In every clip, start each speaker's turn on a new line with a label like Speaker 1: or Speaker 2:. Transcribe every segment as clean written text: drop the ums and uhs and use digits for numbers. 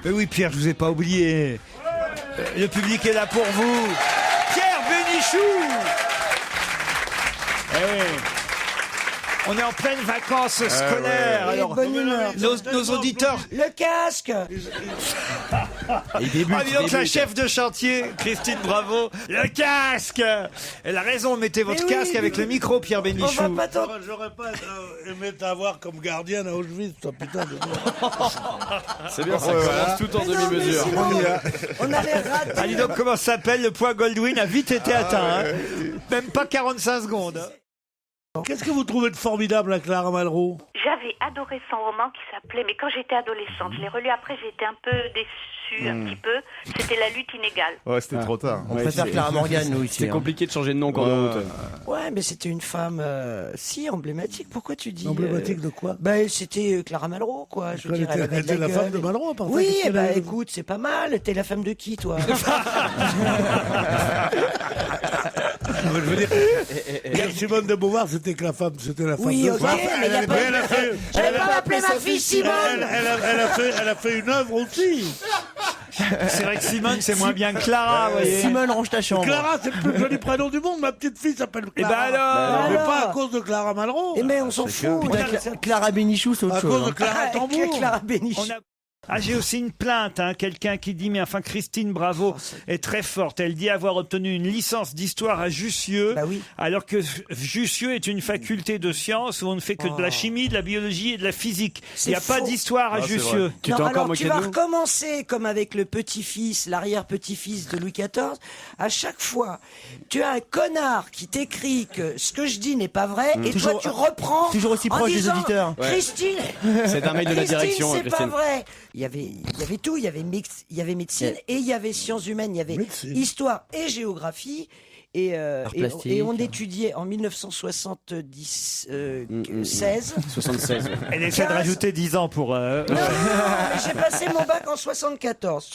Speaker 1: Mais oui, Pierre, je vous ai pas oublié. Le public est là pour vous. Pierre Bénichou. Eh oui. On est en pleine vacances scolaires. Alors,
Speaker 2: bonne humeur.
Speaker 1: nos auditeurs.
Speaker 2: Le casque.
Speaker 1: Ah, dis donc, la chef de chantier, Christine Bravo. Le casque. Elle a raison, mettez votre casque avec le micro, Pierre
Speaker 2: On
Speaker 1: Bénichou.
Speaker 2: va pas t'en...
Speaker 3: J'aurais pas aimé t'avoir comme gardienne à Auschwitz, toi, putain de...
Speaker 4: C'est bien, ça commence tout en demi-mesure.
Speaker 2: On avait raté.
Speaker 1: Ah, dis donc, comment ça s'appelle? Le point Goldwyn a vite été atteint. Hein. Même pas 45 secondes.
Speaker 3: Qu'est-ce que vous trouvez de formidable à Clara Malraux?
Speaker 5: J'avais adoré son roman qui s'appelait, mais quand j'étais adolescente, je l'ai relu après, j'étais un peu déçue, un petit peu. C'était La lutte inégale.
Speaker 6: Ouais, c'était trop tard.
Speaker 7: On préfère Clara Morgan, nous, ici.
Speaker 4: C'est compliqué de changer de nom quand on route.
Speaker 2: Ouais, mais c'était une femme si emblématique. Pourquoi tu dis
Speaker 3: Emblématique de quoi?
Speaker 2: Bah, c'était Clara Malraux, quoi. Je veux dire,
Speaker 3: Elle
Speaker 2: avait
Speaker 3: était
Speaker 2: de
Speaker 3: la
Speaker 2: gueule.
Speaker 3: femme de Malraux, par
Speaker 2: Oui,
Speaker 3: contre.
Speaker 2: bah écoute, c'est pas mal. T'es la femme de qui, toi?
Speaker 3: Je veux dire, Simone de Beauvoir, c'était que la femme, c'était la femme
Speaker 2: Oui,
Speaker 3: de...
Speaker 2: ok,
Speaker 3: Enfin,
Speaker 2: mais y a pas...
Speaker 3: elle a fait...
Speaker 2: J'allais pas m'appeler ma fille Simone.
Speaker 3: Elle a fait une œuvre aussi.
Speaker 1: C'est vrai que Simone, c'est moins bien que Clara, vous voyez.
Speaker 7: Simone, range ta chambre.
Speaker 3: Clara, c'est le plus joli prénom du monde. Ma petite fille s'appelle
Speaker 1: Et
Speaker 3: Clara.
Speaker 1: bah alors
Speaker 3: Mais
Speaker 2: alors
Speaker 3: pas à cause de Clara Malraux.
Speaker 2: Eh mais on s'en fout.
Speaker 7: Clara Bénichou, c'est autre
Speaker 3: À
Speaker 7: chose.
Speaker 3: cause de Clara Tambour.
Speaker 2: Clara Bénichou.
Speaker 1: Ah, j'ai aussi une plainte, hein, quelqu'un qui dit, mais enfin, Christine Bravo est très forte. Elle dit avoir obtenu une licence d'histoire à Jussieu,
Speaker 2: Bah oui.
Speaker 1: alors que Jussieu est une faculté de sciences où on ne fait que de la chimie, de la biologie et de la physique. Il n'y a pas
Speaker 2: faux.
Speaker 1: d'histoire à Jussieu.
Speaker 4: Tu
Speaker 2: Non,
Speaker 4: t'es encore
Speaker 2: alors
Speaker 4: moqué
Speaker 2: tu
Speaker 4: de
Speaker 2: vas
Speaker 4: nous?
Speaker 2: recommencer comme avec le petit-fils, l'arrière-petit-fils de Louis XIV. À chaque fois, tu as un connard qui t'écrit que ce que je dis n'est pas vrai, et
Speaker 7: Toujours-
Speaker 2: toi tu reprends.
Speaker 7: toujours aussi
Speaker 2: en
Speaker 7: proche des
Speaker 2: disant,
Speaker 7: auditeurs.
Speaker 4: Ouais.
Speaker 2: Christine,
Speaker 4: C'est un mail de la
Speaker 2: Christine,
Speaker 4: direction,
Speaker 2: c'est
Speaker 4: Christine.
Speaker 2: pas vrai. Il y avait tout. Il y avait médecine et il y avait sciences humaines. Il y avait
Speaker 3: Médecine.
Speaker 2: histoire et géographie. Et
Speaker 7: plastique.
Speaker 2: on étudiait en 1976.
Speaker 4: 76.
Speaker 1: Elle essaie de
Speaker 2: 15.
Speaker 1: rajouter 10 ans pour...
Speaker 2: Non, mais j'ai passé mon bac en 74.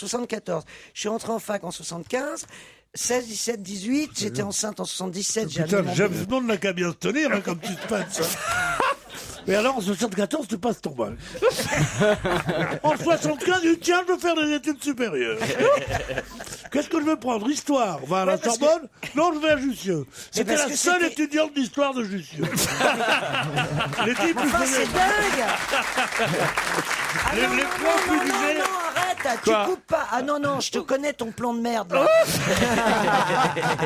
Speaker 2: Je suis rentré en fac en 75. 16, 17, 18. J'étais enceinte en 77. J'ai
Speaker 3: Putain,
Speaker 2: amené mon
Speaker 3: James
Speaker 2: bébé.
Speaker 3: Bond n'a qu'à bien se tenir, hein, comme tu te passes. Mais alors, en 74, tu passes ton bac. En 75, tu dis, tiens, je veux faire des études supérieures. Qu'est-ce que je veux prendre? Histoire. Va à la
Speaker 2: parce
Speaker 3: Sorbonne? Non, je vais à Jussieu. C'était
Speaker 2: parce
Speaker 3: la
Speaker 2: que
Speaker 3: seule
Speaker 2: c'était-
Speaker 3: étudiante d'histoire de Jussieu. Les types, ils
Speaker 2: Enfin,
Speaker 3: faisaient-
Speaker 2: c'est dingue. Ah
Speaker 3: Les-
Speaker 2: non,
Speaker 3: les
Speaker 2: non,
Speaker 3: profs
Speaker 2: non,
Speaker 3: lui
Speaker 2: non,
Speaker 3: disaient-
Speaker 2: non, arrête,
Speaker 1: Quoi
Speaker 2: tu coupes pas. Ah non, non, je te connais ton plan de merde. Là.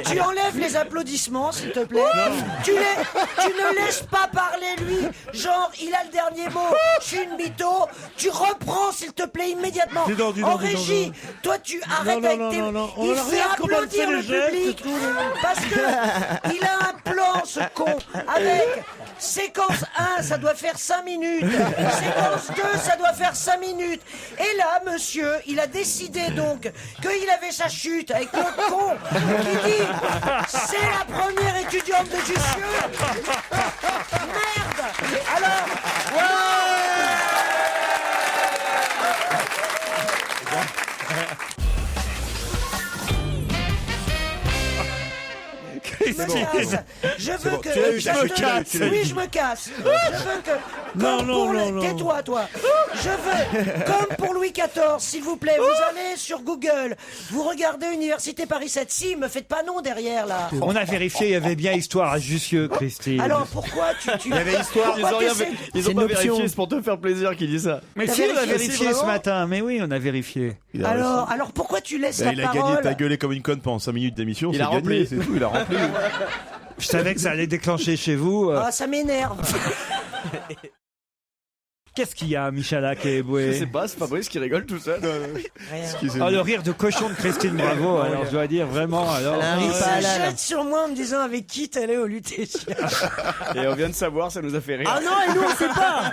Speaker 2: Tu enlèves les applaudissements, s'il te plaît. Tu ne laisses pas parler lui. Genre, il a le dernier mot. Je suis une mytho. Tu reprends, s'il te plaît, immédiatement.
Speaker 3: Dis donc, dis
Speaker 2: En
Speaker 3: donc, dis donc,
Speaker 2: régie,
Speaker 3: dis donc.
Speaker 2: toi, tu arrêtes avec tes...
Speaker 3: non. On
Speaker 2: Il
Speaker 3: regarde
Speaker 2: fait
Speaker 3: comment elle fait
Speaker 2: applaudir
Speaker 3: les
Speaker 2: le
Speaker 3: gestes,
Speaker 2: public.
Speaker 3: tout, les-
Speaker 2: Parce que il a un plan, ce con, avec séquence 1, ça doit faire 5 minutes. Séquence 2, ça doit faire 5 minutes. Et là, monsieur, il a décidé donc qu'il avait sa chute avec l'autre con qui dit c'est la première étudiante de Jussieu. Merde. Alors, je me casse. Je veux que.
Speaker 6: Tu l'as eu,
Speaker 2: je
Speaker 6: t'as
Speaker 2: te-
Speaker 6: eu, tu l'as eu, tu l'as eu.
Speaker 2: Oui, je me casse. Je veux que. Comme pour le- Tais-toi, toi. Je veux, comme pour Louis XIV, s'il vous plaît, vous allez sur Google, vous regardez Université Paris 7. Si, me faites pas non derrière, là.
Speaker 1: On a vérifié, il y avait bien histoire à Jussieu, Christine.
Speaker 2: Alors, pourquoi tu.
Speaker 6: Il y avait histoire.
Speaker 4: Ils ont rien
Speaker 2: t'essaies-
Speaker 4: ils
Speaker 7: C'est
Speaker 4: ont
Speaker 7: une
Speaker 4: pas
Speaker 7: option.
Speaker 4: vérifié, c'est pour te faire plaisir qu'il dit ça.
Speaker 1: Mais
Speaker 2: T'as
Speaker 1: si, on a
Speaker 2: vérifié,
Speaker 1: vérifié
Speaker 4: vraiment
Speaker 1: ce matin. Mais oui, on a vérifié.
Speaker 6: Il a réussi.
Speaker 2: Alors, pourquoi tu laisses
Speaker 6: Bah,
Speaker 2: la
Speaker 6: il a
Speaker 2: parole
Speaker 6: gagné, t'as gueulé comme une conne pendant 5 minutes d'émission.
Speaker 4: Il
Speaker 6: c'est
Speaker 4: a
Speaker 6: gagné,
Speaker 4: rempli.
Speaker 6: c'est tout, il a rempli.
Speaker 1: Je savais que ça allait déclencher chez vous.
Speaker 2: Ah, ça m'énerve.
Speaker 1: Qu'est-ce qu'il y a, Michalak et
Speaker 4: Je
Speaker 1: Eboué?
Speaker 4: sais pas, c'est Fabrice qui rigole tout seul.
Speaker 2: Rien.
Speaker 6: Excusez-moi.
Speaker 1: Oh, le rire de cochon de Christine Bravo, alors je dois dire vraiment. Alors,
Speaker 7: Elle a un
Speaker 2: Il
Speaker 7: rire pas
Speaker 2: se
Speaker 7: halal.
Speaker 2: jette sur moi en me disant avec qui t'allais au Lutétia.
Speaker 4: Et on vient de savoir, ça nous a fait rire.
Speaker 7: Ah non, et nous, on sait pas.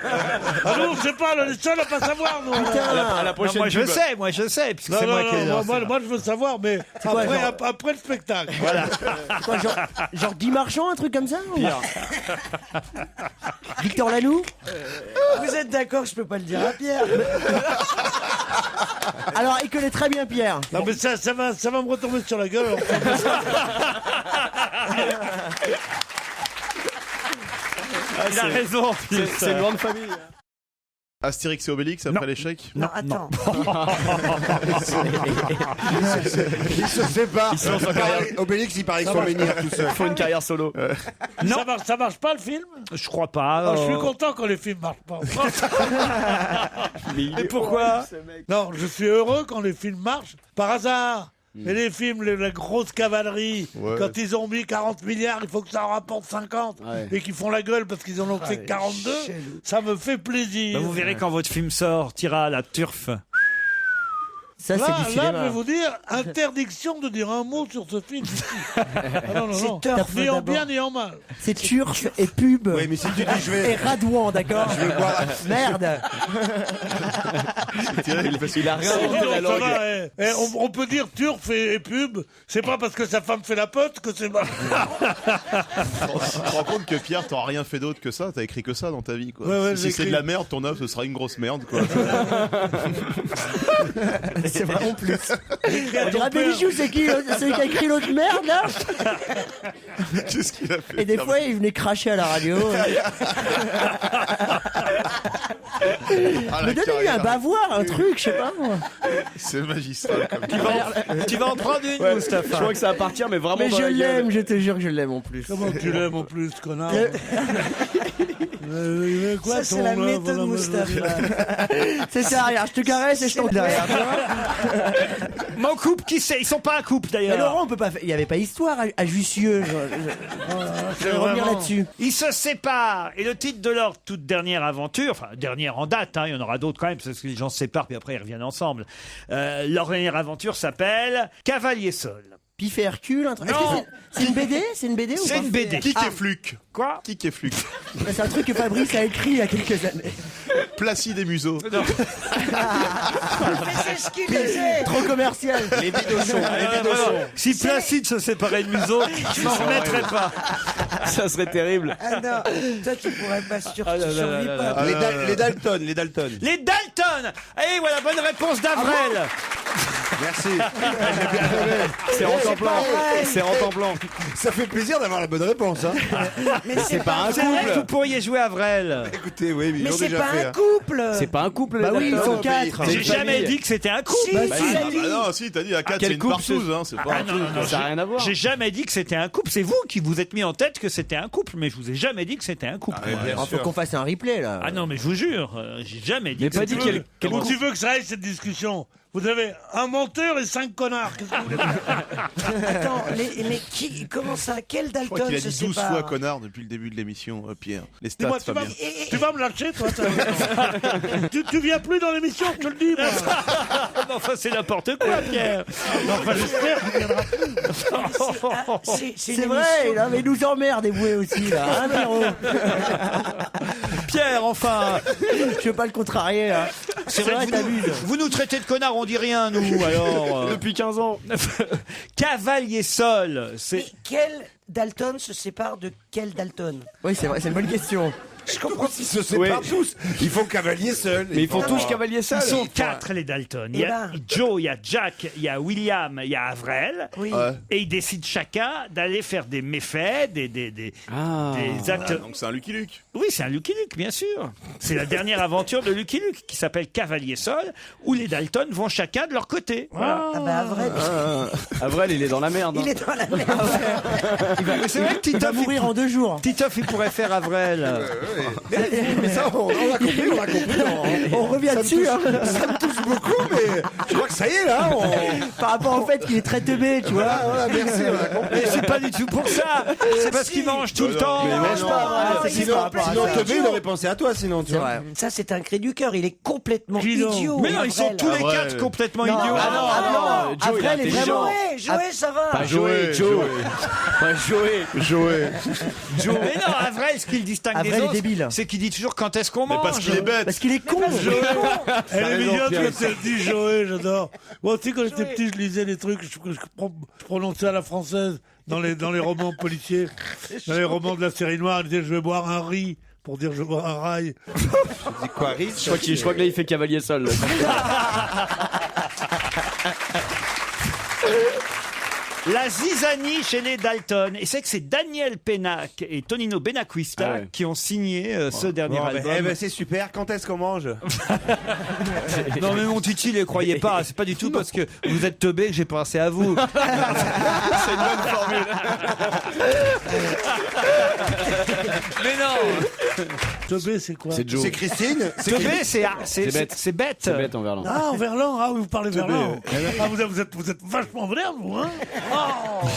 Speaker 3: Ah non, on sait pas, on est les seuls à pas savoir, nous.
Speaker 4: À la
Speaker 1: non,
Speaker 4: prochaine
Speaker 1: moi je
Speaker 4: pub.
Speaker 1: sais, puisque
Speaker 3: Non,
Speaker 1: c'est moi
Speaker 3: non,
Speaker 1: qui ai
Speaker 3: non, moi, je veux savoir, mais
Speaker 7: quoi,
Speaker 3: après,
Speaker 7: genre
Speaker 3: après le spectacle.
Speaker 7: Quoi, genre Guy Marchand, un truc comme ça ou-
Speaker 4: Pire.
Speaker 7: Victor Lanoux.
Speaker 2: Vous êtes d'accord, je peux pas le dire à Pierre.
Speaker 7: Alors, il connaît très bien Pierre.
Speaker 3: Non, mais ça va me retomber sur la gueule.
Speaker 1: Il a raison.
Speaker 4: C'est une grande famille.
Speaker 6: Astérix et Obélix après l'échec.
Speaker 2: Non, attends.
Speaker 8: Ils se séparent.
Speaker 4: Ils sont en carrière.
Speaker 8: Obélix, il paraît qu'ils sont menhirs tout seul.
Speaker 4: Il faut une carrière solo.
Speaker 1: Non.
Speaker 3: Ça marche pas le film?
Speaker 1: Je crois pas.
Speaker 3: Je suis content quand les films marchent pas.
Speaker 1: Et pourquoi?
Speaker 3: Non, je suis heureux quand les films marchent par hasard. Mais les films, la grosse cavalerie, quand ils ont mis 40 milliards, il faut que ça en rapporte 50, et qu'ils font la gueule parce qu'ils en ont fait 42, ça me fait plaisir.
Speaker 1: Bah, vous verrez quand votre film sortira, la turf.
Speaker 7: Ça, c'est du
Speaker 3: Là,
Speaker 7: cinéma.
Speaker 3: je vais vous dire, interdiction de dire un mot sur ce film. Non.
Speaker 2: C'est turf
Speaker 3: Ni en
Speaker 2: d'abord.
Speaker 3: bien ni en mal.
Speaker 7: C'est turf et pub.
Speaker 8: Oui, mais si tu dis je vais.
Speaker 7: Et radouan, d'accord. Merde.
Speaker 4: Il a rien
Speaker 3: Non,
Speaker 4: inventé la
Speaker 3: ça
Speaker 4: langue.
Speaker 3: va, on peut dire turf et pub, c'est pas parce que sa femme fait la pote que c'est mal.
Speaker 6: Tu te rends compte que Pierre, t'auras rien fait d'autre que ça. T'as écrit que ça dans ta vie, quoi.
Speaker 3: Ouais,
Speaker 6: si
Speaker 3: j'ai
Speaker 6: c'est
Speaker 3: écrit.
Speaker 6: de la merde, ton œuvre, ce sera une grosse merde, quoi.
Speaker 7: C'est vraiment plus. On dirait Bélichou, c'est qui celui qui a écrit l'autre merde, là?
Speaker 6: Qu'est-ce qu'il a fait
Speaker 7: Et des
Speaker 6: Pierre
Speaker 7: fois, il venait cracher à la radio.
Speaker 6: Ah, la
Speaker 7: Me donnez lui un
Speaker 6: carrière.
Speaker 7: bavoir, un truc, je sais pas moi.
Speaker 6: C'est magistral, comme
Speaker 1: Tu vas en prendre une,
Speaker 4: Je
Speaker 1: Mustapha.
Speaker 4: crois que ça va partir, mais vraiment
Speaker 7: Mais
Speaker 4: dans
Speaker 7: je
Speaker 4: la gueule.
Speaker 7: l'aime, je te jure que je l'aime en plus.
Speaker 3: Comment tu l'aimes en plus, connard? Quoi,
Speaker 2: Ça, c'est
Speaker 3: ton
Speaker 2: la
Speaker 3: œuvre,
Speaker 2: méthode
Speaker 3: là, moi,
Speaker 2: Mustapha.
Speaker 7: C'est ça, regarde, je te caresse et je tombe derrière. tu vois.
Speaker 1: Mon couple, qui sait? Ils sont pas un couple,
Speaker 7: Mais
Speaker 1: d'ailleurs.
Speaker 7: Laurent, on peut pas faire. Il y avait pas histoire à Jussieu. Je vais revenir
Speaker 3: vraiment-
Speaker 7: là-dessus.
Speaker 1: Ils se séparent. Et le titre de leur toute dernière aventure, enfin, dernière en date, hein, il y en aura d'autres quand même, parce que les gens se séparent, puis après ils reviennent ensemble. Leur dernière aventure s'appelle Cavalier Seul.
Speaker 7: Pif et Hercule, un truc.
Speaker 1: Non.
Speaker 7: Est-ce que c'est une BD? C'est une BD ou
Speaker 1: C'est
Speaker 7: pas
Speaker 1: une BD.
Speaker 6: Qui est Fluc
Speaker 1: Quoi?
Speaker 6: Qui est Fluc
Speaker 7: C'est un truc que Fabrice a écrit il y a quelques années.
Speaker 6: Placide et Museau.
Speaker 2: Mais c'est ce qu'il disait.
Speaker 7: Trop commercial.
Speaker 8: Les bidochons.
Speaker 1: Si Placide se séparait de Museau, je m'en remettrais pas.
Speaker 4: Ça serait terrible.
Speaker 2: Ah non, toi tu pourrais pas tu
Speaker 4: là là
Speaker 2: survis
Speaker 4: là
Speaker 2: pas.
Speaker 8: Les Dalton, les Dalton.
Speaker 1: Les Dalton. Et voilà, bonne réponse d'Avrel.
Speaker 8: Merci.
Speaker 4: C'est Rentemplan. C'est Rentemplan.
Speaker 8: Ça fait plaisir d'avoir la bonne réponse. Hein.
Speaker 2: Mais
Speaker 4: C'est pas un
Speaker 1: C'est vrai que
Speaker 4: couple.
Speaker 1: vous pourriez jouer Avrel.
Speaker 8: Écoutez, oui, mais ils
Speaker 2: Mais
Speaker 8: l'ont
Speaker 2: c'est
Speaker 8: déjà
Speaker 2: pas
Speaker 8: fait.
Speaker 2: un
Speaker 8: hein.
Speaker 2: couple.
Speaker 4: C'est pas un couple.
Speaker 7: Bah
Speaker 4: les
Speaker 7: oui, ils
Speaker 4: Dalton.
Speaker 7: sont 4.
Speaker 4: C'est
Speaker 1: J'ai
Speaker 4: une
Speaker 1: jamais
Speaker 4: famille.
Speaker 1: dit que c'était un couple.
Speaker 2: Si,
Speaker 7: Bah,
Speaker 2: si,
Speaker 7: si.
Speaker 2: ça dit.
Speaker 6: non, si, t'as dit à 4,
Speaker 4: Quel
Speaker 6: c'est une
Speaker 4: couple,
Speaker 6: partouze, hein, c'est pas un truc.
Speaker 4: Ça n'a rien à voir.
Speaker 1: J'ai jamais dit que c'était un couple. C'est vous qui vous êtes mis en tête que c'était un couple, mais je vous ai jamais dit que c'était un couple.
Speaker 6: bien
Speaker 7: Il faut
Speaker 6: sûr.
Speaker 7: qu'on fasse un replay là.
Speaker 1: Ah non, mais je vous jure, j'ai jamais dit.
Speaker 4: Mais
Speaker 1: que
Speaker 4: pas
Speaker 1: c'était
Speaker 4: dit
Speaker 1: un couple.
Speaker 4: quel
Speaker 3: Où
Speaker 4: couple.
Speaker 3: tu veux que ça aille cette discussion? Vous avez un menteur et 5 connards. Qu'est-ce que vous voulez dire?
Speaker 2: Attends, mais qui, comment ça, quel
Speaker 6: Je crois
Speaker 2: Dalton
Speaker 6: qu'il a
Speaker 2: se
Speaker 6: dit 12
Speaker 2: sépare?
Speaker 6: fois connard depuis le début de l'émission, Pierre. Les stats,
Speaker 3: Dis-moi,
Speaker 6: Fabien.
Speaker 3: tu vas me lâcher, toi tu viens plus dans l'émission, je te le dis, moi.
Speaker 1: Non, enfin, c'est n'importe quoi, Pierre.
Speaker 3: Enfin, j'espère qu'il viendra plus.
Speaker 2: Ah, c'est
Speaker 7: C'est
Speaker 2: une
Speaker 7: vrai,
Speaker 2: émission-
Speaker 7: là, mais il nous emmerde, Eboué aussi, là. Hein, Pierrot
Speaker 1: Pierre, enfin.
Speaker 7: Je veux pas le contrarier, là.
Speaker 1: C'est vrai que
Speaker 7: t'abuses.
Speaker 1: vous nous traitez de connards, on dit rien, nous, alors.
Speaker 4: Depuis 15 ans.
Speaker 1: Cavalier Seul, c'est.
Speaker 2: Mais quel Dalton se sépare de quel Dalton?
Speaker 7: Oui, c'est vrai, c'est une bonne question.
Speaker 2: Je comprends.
Speaker 8: Ils se séparent tous. Ils font cavalier seul.
Speaker 4: Mais ils font tous cavalier seul.
Speaker 1: Ils sont 4 les Dalton. Il y a
Speaker 2: Eh ben.
Speaker 1: Joe, il y a Jack, il y a William, il y a Avrel.
Speaker 2: Oui.
Speaker 1: Et ils décident chacun d'aller faire des méfaits, des actes.
Speaker 6: Donc c'est un Lucky Luke.
Speaker 1: Oui, c'est un Lucky Luke, bien sûr. C'est la dernière aventure de Lucky Luke qui s'appelle Cavalier Seul, où les Dalton vont chacun de leur côté. Voilà.
Speaker 2: Ah bah vrai,
Speaker 4: Avrel, il est dans la merde. hein.
Speaker 2: il est dans la merde.
Speaker 1: Mais c'est vrai que
Speaker 7: Il va
Speaker 1: Titoff,
Speaker 7: mourir en 2 jours.
Speaker 1: Titoff, il pourrait faire Avrel.
Speaker 8: Mais ça, on a compris, on a compris.
Speaker 7: On revient dessus, hein.
Speaker 8: Ça me touche beaucoup, mais je crois que ça y est, là.
Speaker 7: Par rapport au fait qu'il est très teubé, tu vois.
Speaker 8: Voilà, merci, on a compris.
Speaker 1: Mais c'est pas du tout pour ça. C'est parce qu'il mange tout le temps.
Speaker 8: Mais mange pas,
Speaker 7: c'est
Speaker 8: sinon,
Speaker 7: par rapport à
Speaker 8: sinon
Speaker 7: ça.
Speaker 8: Tobé, il aurait pensé à toi, sinon, tu
Speaker 7: C'est
Speaker 8: vois.
Speaker 7: vrai.
Speaker 2: Ça, c'est un cri du cœur. Il est complètement
Speaker 3: Dis donc.
Speaker 2: idiot.
Speaker 1: Mais non, ils sont
Speaker 2: Avrel.
Speaker 1: tous les
Speaker 6: Avrel.
Speaker 1: 4 complètement
Speaker 7: Non,
Speaker 1: idiots.
Speaker 7: ah non,
Speaker 4: Joe, il est
Speaker 7: Avrel est
Speaker 4: intelligent.
Speaker 7: vraiment.
Speaker 2: Joey, ça va.
Speaker 4: Pas Joey, Joe. Pas Joey.
Speaker 6: Joey.
Speaker 1: Mais non, Avrel, ce qu'il distingue
Speaker 7: Avrel
Speaker 1: des
Speaker 7: est
Speaker 1: autres,
Speaker 7: débile.
Speaker 1: c'est qu'il dit toujours quand est-ce qu'on
Speaker 6: Mais
Speaker 1: mange.
Speaker 6: parce qu'il est bête.
Speaker 7: Parce qu'il est con.
Speaker 3: Elle est
Speaker 4: raison,
Speaker 3: mignonne
Speaker 4: Pierre.
Speaker 3: quand elle dit Joey, j'adore. Moi aussi, quand j'étais
Speaker 2: Joey.
Speaker 3: petit, je lisais des trucs, je prononçais à la française dans les romans policiers, dans les romans de la série noire. Elle disait je vais boire un riz pour dire je vais boire un rail.
Speaker 8: C'est quoi, Riz?
Speaker 4: Je crois que là, il fait cavalier seul. là.
Speaker 1: La zizanie chez les Dalton. Et c'est que c'est Daniel Pénac et Tonino Benacquista qui ont signé ce dernier album.
Speaker 8: C'est super. Quand est-ce qu'on mange?
Speaker 1: Non mais mon Titi, les croyez pas. C'est pas du tout parce que vous êtes teubé que j'ai pensé à vous.
Speaker 6: C'est une bonne formule.
Speaker 1: Mais non.
Speaker 3: Teubé, c'est quoi?
Speaker 4: C'est Joe.
Speaker 8: C'est Christine.
Speaker 1: Teubé, c'est bête. C'est bête.
Speaker 4: C'est bête en verlan.
Speaker 3: Ah, en verlan. Ah, vous parlez verlan. Ah, vous êtes vachement moderne, vous, hein? Oh.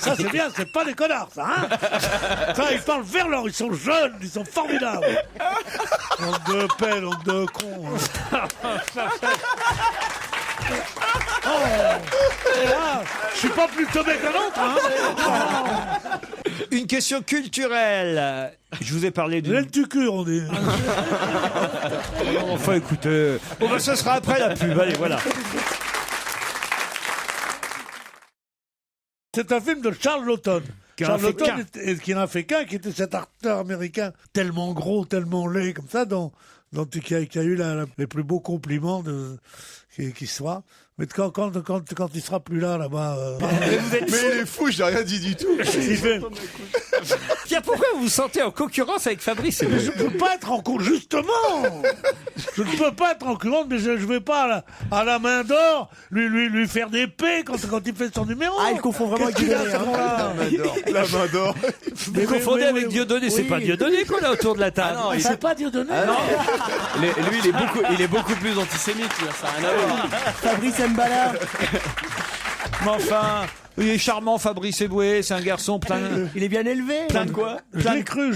Speaker 3: Ça, c'est bien, c'est pas des connards, ça, hein? Ça, ils parlent verlan, ils sont jeunes, ils sont formidables. On de pelle, on de cons. Et là, je suis pas plus teubé qu'un autre, hein?
Speaker 1: Une question culturelle. Je vous ai parlé d'une...
Speaker 3: L'eltucure, on dit.
Speaker 1: Enfin, écoutez... Bon, ben, ce sera après la pub. Allez, voilà.
Speaker 3: C'est un film de Charles Laughton.
Speaker 1: Qui en a
Speaker 3: Charles
Speaker 1: fait
Speaker 3: Laughton,
Speaker 1: qu'un.
Speaker 3: qui n'en a fait qu'un, qui était cet acteur américain tellement gros, tellement laid, comme ça, qui a eu les plus beaux compliments qui soit. Mais quand il sera plus là-bas...
Speaker 6: Mais il est fou, j'ai rien dit du tout.
Speaker 3: il fait...
Speaker 1: Pierre, pourquoi vous vous sentez en concurrence avec Fabrice
Speaker 3: Mais je ne peux pas être en concurrence, justement. Je ne peux pas être en concurrence, mais je ne vais pas à la main d'or lui faire des paix quand il fait son numéro.
Speaker 7: Ah, il confond vraiment avec Dieudonné, hein.
Speaker 6: La main d'or.
Speaker 1: Vous confondez avec Dieudonné, c'est pas Dieudonné qu'on a autour de la table.
Speaker 3: Ah, c'est pas Dieudonné.
Speaker 4: Lui, il est beaucoup plus antisémite, ça n'a rien à voir.
Speaker 7: Fabrice Mbala.
Speaker 1: Mais enfin, il est charmant, Fabrice Eboué, c'est un garçon plein...
Speaker 7: Il est bien élevé.
Speaker 1: Plein de quoi?
Speaker 3: Je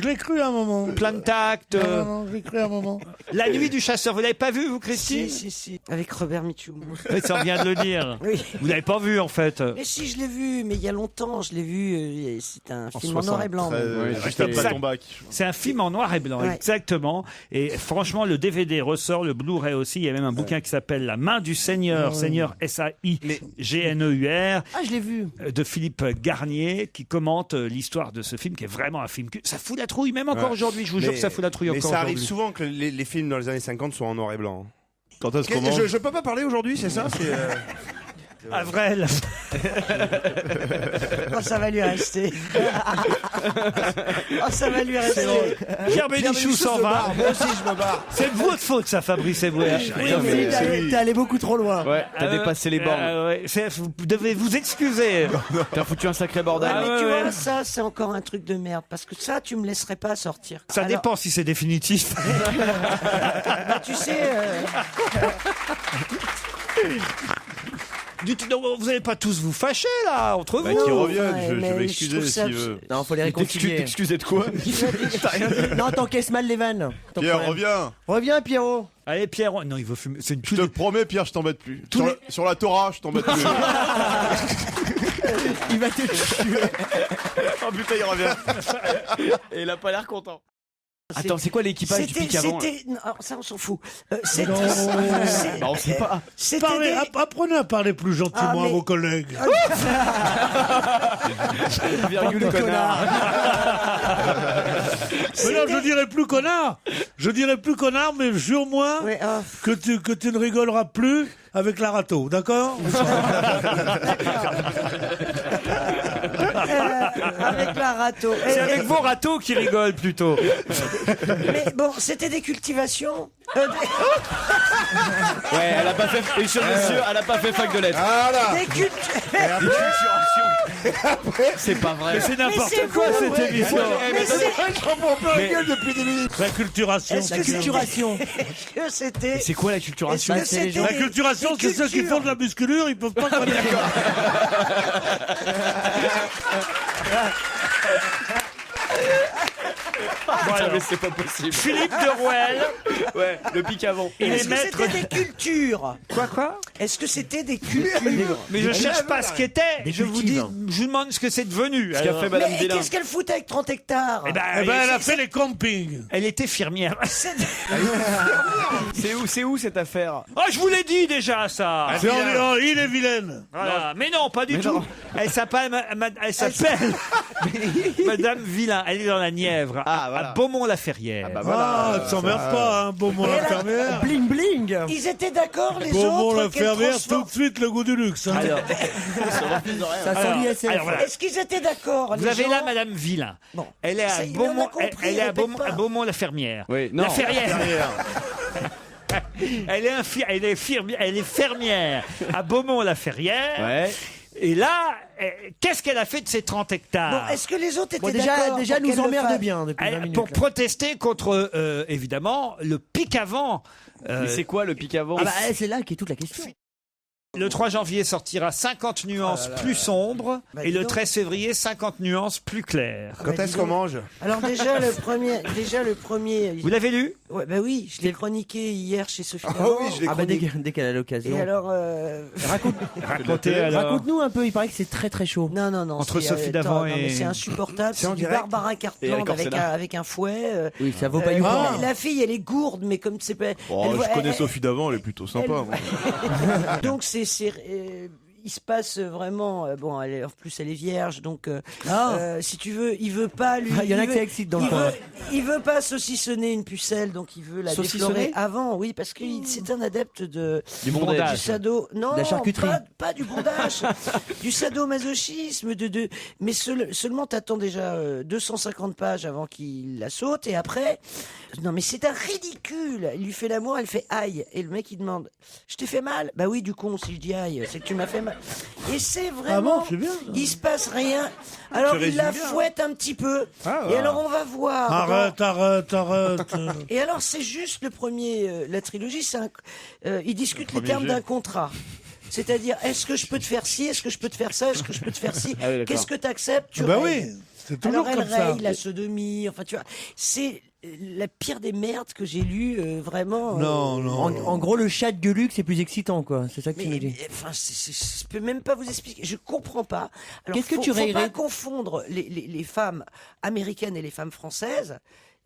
Speaker 3: l'ai cru à un moment.
Speaker 1: Plein de tact.
Speaker 3: Non, je l'ai cru à un moment.
Speaker 1: La nuit du chasseur, vous l'avez pas vu, vous, Christine?
Speaker 2: Si. Avec Robert Mitchum.
Speaker 1: Oui, ça vient de le dire.
Speaker 2: Oui.
Speaker 1: Vous l'avez pas vu, en fait.
Speaker 2: Mais si, je l'ai vu, mais il y a longtemps, je l'ai vu. C'est un film en noir et blanc. même.
Speaker 6: Juste après ton bac.
Speaker 1: C'est un film en noir et blanc,
Speaker 2: Ouais.
Speaker 1: exactement. Et franchement, le DVD ressort, le Blu-ray aussi. Il y a même un bouquin qui s'appelle La main du Seigneur, Seigneur S-A-I-G-N-E-U-R,
Speaker 7: Ah, je l'ai vu.
Speaker 1: de Philippe Garnier, qui commente l'histoire de ce film, qui est vraiment un film... Ça fout la trouille, même encore aujourd'hui. Je vous jure que ça fout la trouille
Speaker 8: Mais
Speaker 1: encore
Speaker 8: ça arrive
Speaker 1: aujourd'hui.
Speaker 8: souvent que les films dans les années 50 soient en noir et blanc.
Speaker 6: Quand est-ce qu'on mange?
Speaker 8: Je peux pas parler aujourd'hui, c'est ça?
Speaker 1: Avril.
Speaker 2: Oh, ça va lui rester. Oh, ça va lui rester.
Speaker 1: Pierre Bénichou s'en va.
Speaker 8: Moi aussi, je me barre.
Speaker 1: C'est de votre faute, ça, Fabrice Eboué.
Speaker 7: Oui, t'es allé beaucoup trop loin.
Speaker 4: Ouais, t'as dépassé les bornes.
Speaker 1: Vous devez vous excuser.
Speaker 4: T'as foutu un sacré bordel.
Speaker 2: Ah, mais
Speaker 1: ouais,
Speaker 2: tu
Speaker 1: ouais.
Speaker 2: vois, ça, c'est encore un truc de merde. Parce que ça, tu me laisserais pas sortir.
Speaker 1: Ça
Speaker 2: Alors,
Speaker 1: dépend si c'est définitif.
Speaker 2: bah, tu sais,
Speaker 1: Non, vous n'allez pas tous vous fâcher, là, entre
Speaker 6: Bah,
Speaker 1: vous.
Speaker 6: qu'il revienne,
Speaker 2: ouais,
Speaker 6: je
Speaker 2: mais
Speaker 6: vais
Speaker 2: je
Speaker 6: m'excuser
Speaker 2: trouve ça
Speaker 6: s'il veut.
Speaker 7: Non, faut les réconcilier.
Speaker 4: Excusez de quoi?
Speaker 7: Non, t'encaisses mal les vannes. Ton
Speaker 6: Pierre,
Speaker 7: problème.
Speaker 6: reviens.
Speaker 7: Reviens, Pierrot.
Speaker 1: Allez, Pierre. Non, il veut fumer. C'est une
Speaker 6: Je te promets, Pierre, je t'embête plus. Sur la Torah, je t'embête plus.
Speaker 7: Il va te tuer.
Speaker 6: Oh putain, il revient.
Speaker 4: Et il a pas l'air content. Attends, c'est quoi l'équipage du pic avant?
Speaker 2: non, ça, on s'en fout.
Speaker 4: Bah, on sait pas.
Speaker 3: Apprenez à parler plus gentiment à vos collègues.
Speaker 4: Virgule connard.
Speaker 3: Mais non, je dirais plus connard. Je dirais plus connard, mais jure-moi
Speaker 2: Ouais,
Speaker 3: que tu ne rigoleras plus avec la râteau, d'accord?
Speaker 2: avec la râteau.
Speaker 1: C'est avec vos râteaux qui rigolent plutôt.
Speaker 2: Mais bon, c'était des cultivations.
Speaker 4: Ouais, elle a pas fait. Et je suis sûr, elle a pas fait fac de lettres.
Speaker 2: Des culturations.
Speaker 4: C'est pas vrai.
Speaker 1: Mais c'est n'importe
Speaker 2: c'est
Speaker 1: quoi,
Speaker 2: vous,
Speaker 1: cette
Speaker 2: ouais.
Speaker 1: émission.
Speaker 2: Mais c'est
Speaker 3: La culturation.
Speaker 2: Est-ce que
Speaker 7: Culturation.
Speaker 2: Est-ce que c'était.
Speaker 4: C'est quoi la culturation?
Speaker 2: Est-ce que c'était
Speaker 3: La
Speaker 2: des-
Speaker 3: culturation,
Speaker 2: des
Speaker 3: c'est ceux qui
Speaker 2: cultures
Speaker 3: font de la musculure, ils peuvent pas connaître.
Speaker 1: Voilà.
Speaker 4: Mais c'est pas possible.
Speaker 1: Philippe de Rouel,
Speaker 4: Ouais, le pic avant.
Speaker 1: il est
Speaker 2: Est-ce que
Speaker 1: maître.
Speaker 2: c'était des cultures
Speaker 1: Quoi?
Speaker 2: Est-ce que c'était des cultures
Speaker 1: Mais je cherche pas ce qu'était. Je vous dis,
Speaker 7: cultives.
Speaker 1: je vous demande ce que c'est devenu.
Speaker 4: Ce qu'a
Speaker 1: Alors.
Speaker 4: fait Madame
Speaker 2: Mais
Speaker 4: Délin.
Speaker 2: qu'est-ce qu'elle foutait avec 30 hectares
Speaker 1: Eh ben,
Speaker 3: Elle a fait les campings.
Speaker 1: elle était firmière.
Speaker 4: C'est où cette affaire?
Speaker 1: Oh, je vous l'ai dit déjà, ça.
Speaker 3: C'est en Ille-et-Vilaine.
Speaker 1: Voilà. Mais non, pas du
Speaker 4: Mais
Speaker 1: tout.
Speaker 4: non.
Speaker 1: Elle s'appelle Madame Villain. Elle est dans la Nièvre. à Beaumont-la-Ferrière.
Speaker 3: Ah, tu s'emmerdes pas, hein, Beaumont-la-Ferrière.
Speaker 7: Bling bling.
Speaker 2: Ils étaient d'accord, les autres.
Speaker 3: Beaumont-la-Ferrière, tout de suite le goût du luxe. Hein.
Speaker 7: Ça sent l'ISF.
Speaker 1: alors voilà.
Speaker 2: Est-ce qu'ils étaient d'accord?
Speaker 1: Vous
Speaker 2: les
Speaker 1: avez
Speaker 2: gens
Speaker 1: là Madame Villain.
Speaker 2: Bon.
Speaker 1: Elle est à
Speaker 2: Ça, il en a
Speaker 1: Beaumont,
Speaker 2: compris,
Speaker 1: elle est à
Speaker 2: répète pas.
Speaker 1: Beaumont-la-Ferrière.
Speaker 4: Oui, non.
Speaker 1: La Ferrière. Elle est fermière à Beaumont-la-Ferrière.
Speaker 4: Ouais.
Speaker 1: Et là, qu'est-ce qu'elle a fait de ces 30 hectares
Speaker 2: Bon, est-ce que les autres étaient
Speaker 7: Bon,
Speaker 2: d'accord?
Speaker 7: déjà
Speaker 2: pour
Speaker 7: nous
Speaker 2: qu'elle le
Speaker 7: emmerde
Speaker 2: fasse
Speaker 7: bien depuis 20 minutes.
Speaker 1: Pour
Speaker 7: là.
Speaker 1: protester contre, évidemment, le pic avant.
Speaker 4: Mais c'est quoi le pic avant
Speaker 7: Ah bah c'est là qu'est toute la question.
Speaker 1: Le 3 janvier sortira 50 nuances plus sombres
Speaker 2: Bah,
Speaker 1: et
Speaker 2: dis
Speaker 1: le
Speaker 2: donc.
Speaker 1: 13 février 50 nuances plus claires.
Speaker 8: Quand est-ce qu'on mange?
Speaker 2: Alors déjà le premier.
Speaker 1: Vous l'avez lu?
Speaker 2: Ouais, bah oui, je l'ai chroniqué hier chez Sophie.
Speaker 8: Oh oui, je l'ai
Speaker 7: Ah bah
Speaker 8: chroniqué.
Speaker 7: dès qu'elle a l'occasion.
Speaker 2: Et alors
Speaker 1: Racontez alors.
Speaker 7: Raconte-nous un peu, il paraît que c'est très très chaud.
Speaker 2: non.
Speaker 1: Entre
Speaker 2: c'est,
Speaker 1: Sophie Davant
Speaker 2: attends, non,
Speaker 1: et-
Speaker 2: mais c'est insupportable.
Speaker 8: C'est en
Speaker 2: C'est du
Speaker 8: direct
Speaker 2: Barbara
Speaker 4: Et
Speaker 2: Cartland
Speaker 4: avec
Speaker 2: avec
Speaker 4: Orsena.
Speaker 2: avec un fouet.
Speaker 7: Oui, ça vaut pas you porn.
Speaker 2: La fille, elle est gourde, mais comme c'est pas.
Speaker 6: Oh,
Speaker 2: elle voit-
Speaker 6: je connais
Speaker 2: elle-
Speaker 6: Sophie d'avant, elle est plutôt sympa. moi.
Speaker 2: Donc il se passe vraiment bon en plus elle est vierge donc si tu veux il veut pas lui
Speaker 7: Il y en a qui s'excitent dans le coin.
Speaker 2: il veut pas saucissonner une pucelle donc il veut la
Speaker 7: Saucissonner
Speaker 2: déflorer avant oui parce que c'est un adepte de
Speaker 1: Du bondage.
Speaker 2: du sado non
Speaker 7: De la charcuterie.
Speaker 2: pas du bondage du sadomasochisme mais seulement t'attends déjà 250 pages avant qu'il la saute et après non mais c'est un ridicule il lui fait l'amour elle fait aïe et le mec il demande je t'ai fait mal bah oui du con si je dis aïe c'est que tu m'as fait mal et c'est vraiment
Speaker 3: Ah bon, c'est bien.
Speaker 2: il se passe rien alors
Speaker 8: Tu
Speaker 2: il la
Speaker 8: résumes bien.
Speaker 2: fouette un petit peu
Speaker 3: Ah,
Speaker 2: et alors on va voir
Speaker 3: Arrête.
Speaker 2: et alors c'est juste le premier la trilogie c'est ils discutent les termes d'un contrat. C'est-à-dire, est-ce que je peux te faire ci, est-ce que je peux te faire ça, est-ce que je peux te faire ci,
Speaker 4: Ah oui, d'accord.
Speaker 2: qu'est-ce que tu acceptes, tu
Speaker 3: Bah
Speaker 2: rayes.
Speaker 3: oui, c'est toujours
Speaker 2: Alors elle
Speaker 3: comme ça.
Speaker 2: raye la sodomie, enfin tu vois, c'est la pire des merdes que j'ai lues, vraiment.
Speaker 3: Non.
Speaker 7: En gros, le chat de Gueuluc, c'est plus excitant, quoi. C'est ça que tu nous dis.
Speaker 2: enfin, je peux même pas vous expliquer. Je comprends pas. Alors,
Speaker 7: Qu'est-ce que
Speaker 2: faut-
Speaker 7: tu
Speaker 2: faut
Speaker 7: rayerais
Speaker 2: pas confondre les femmes américaines et les femmes françaises.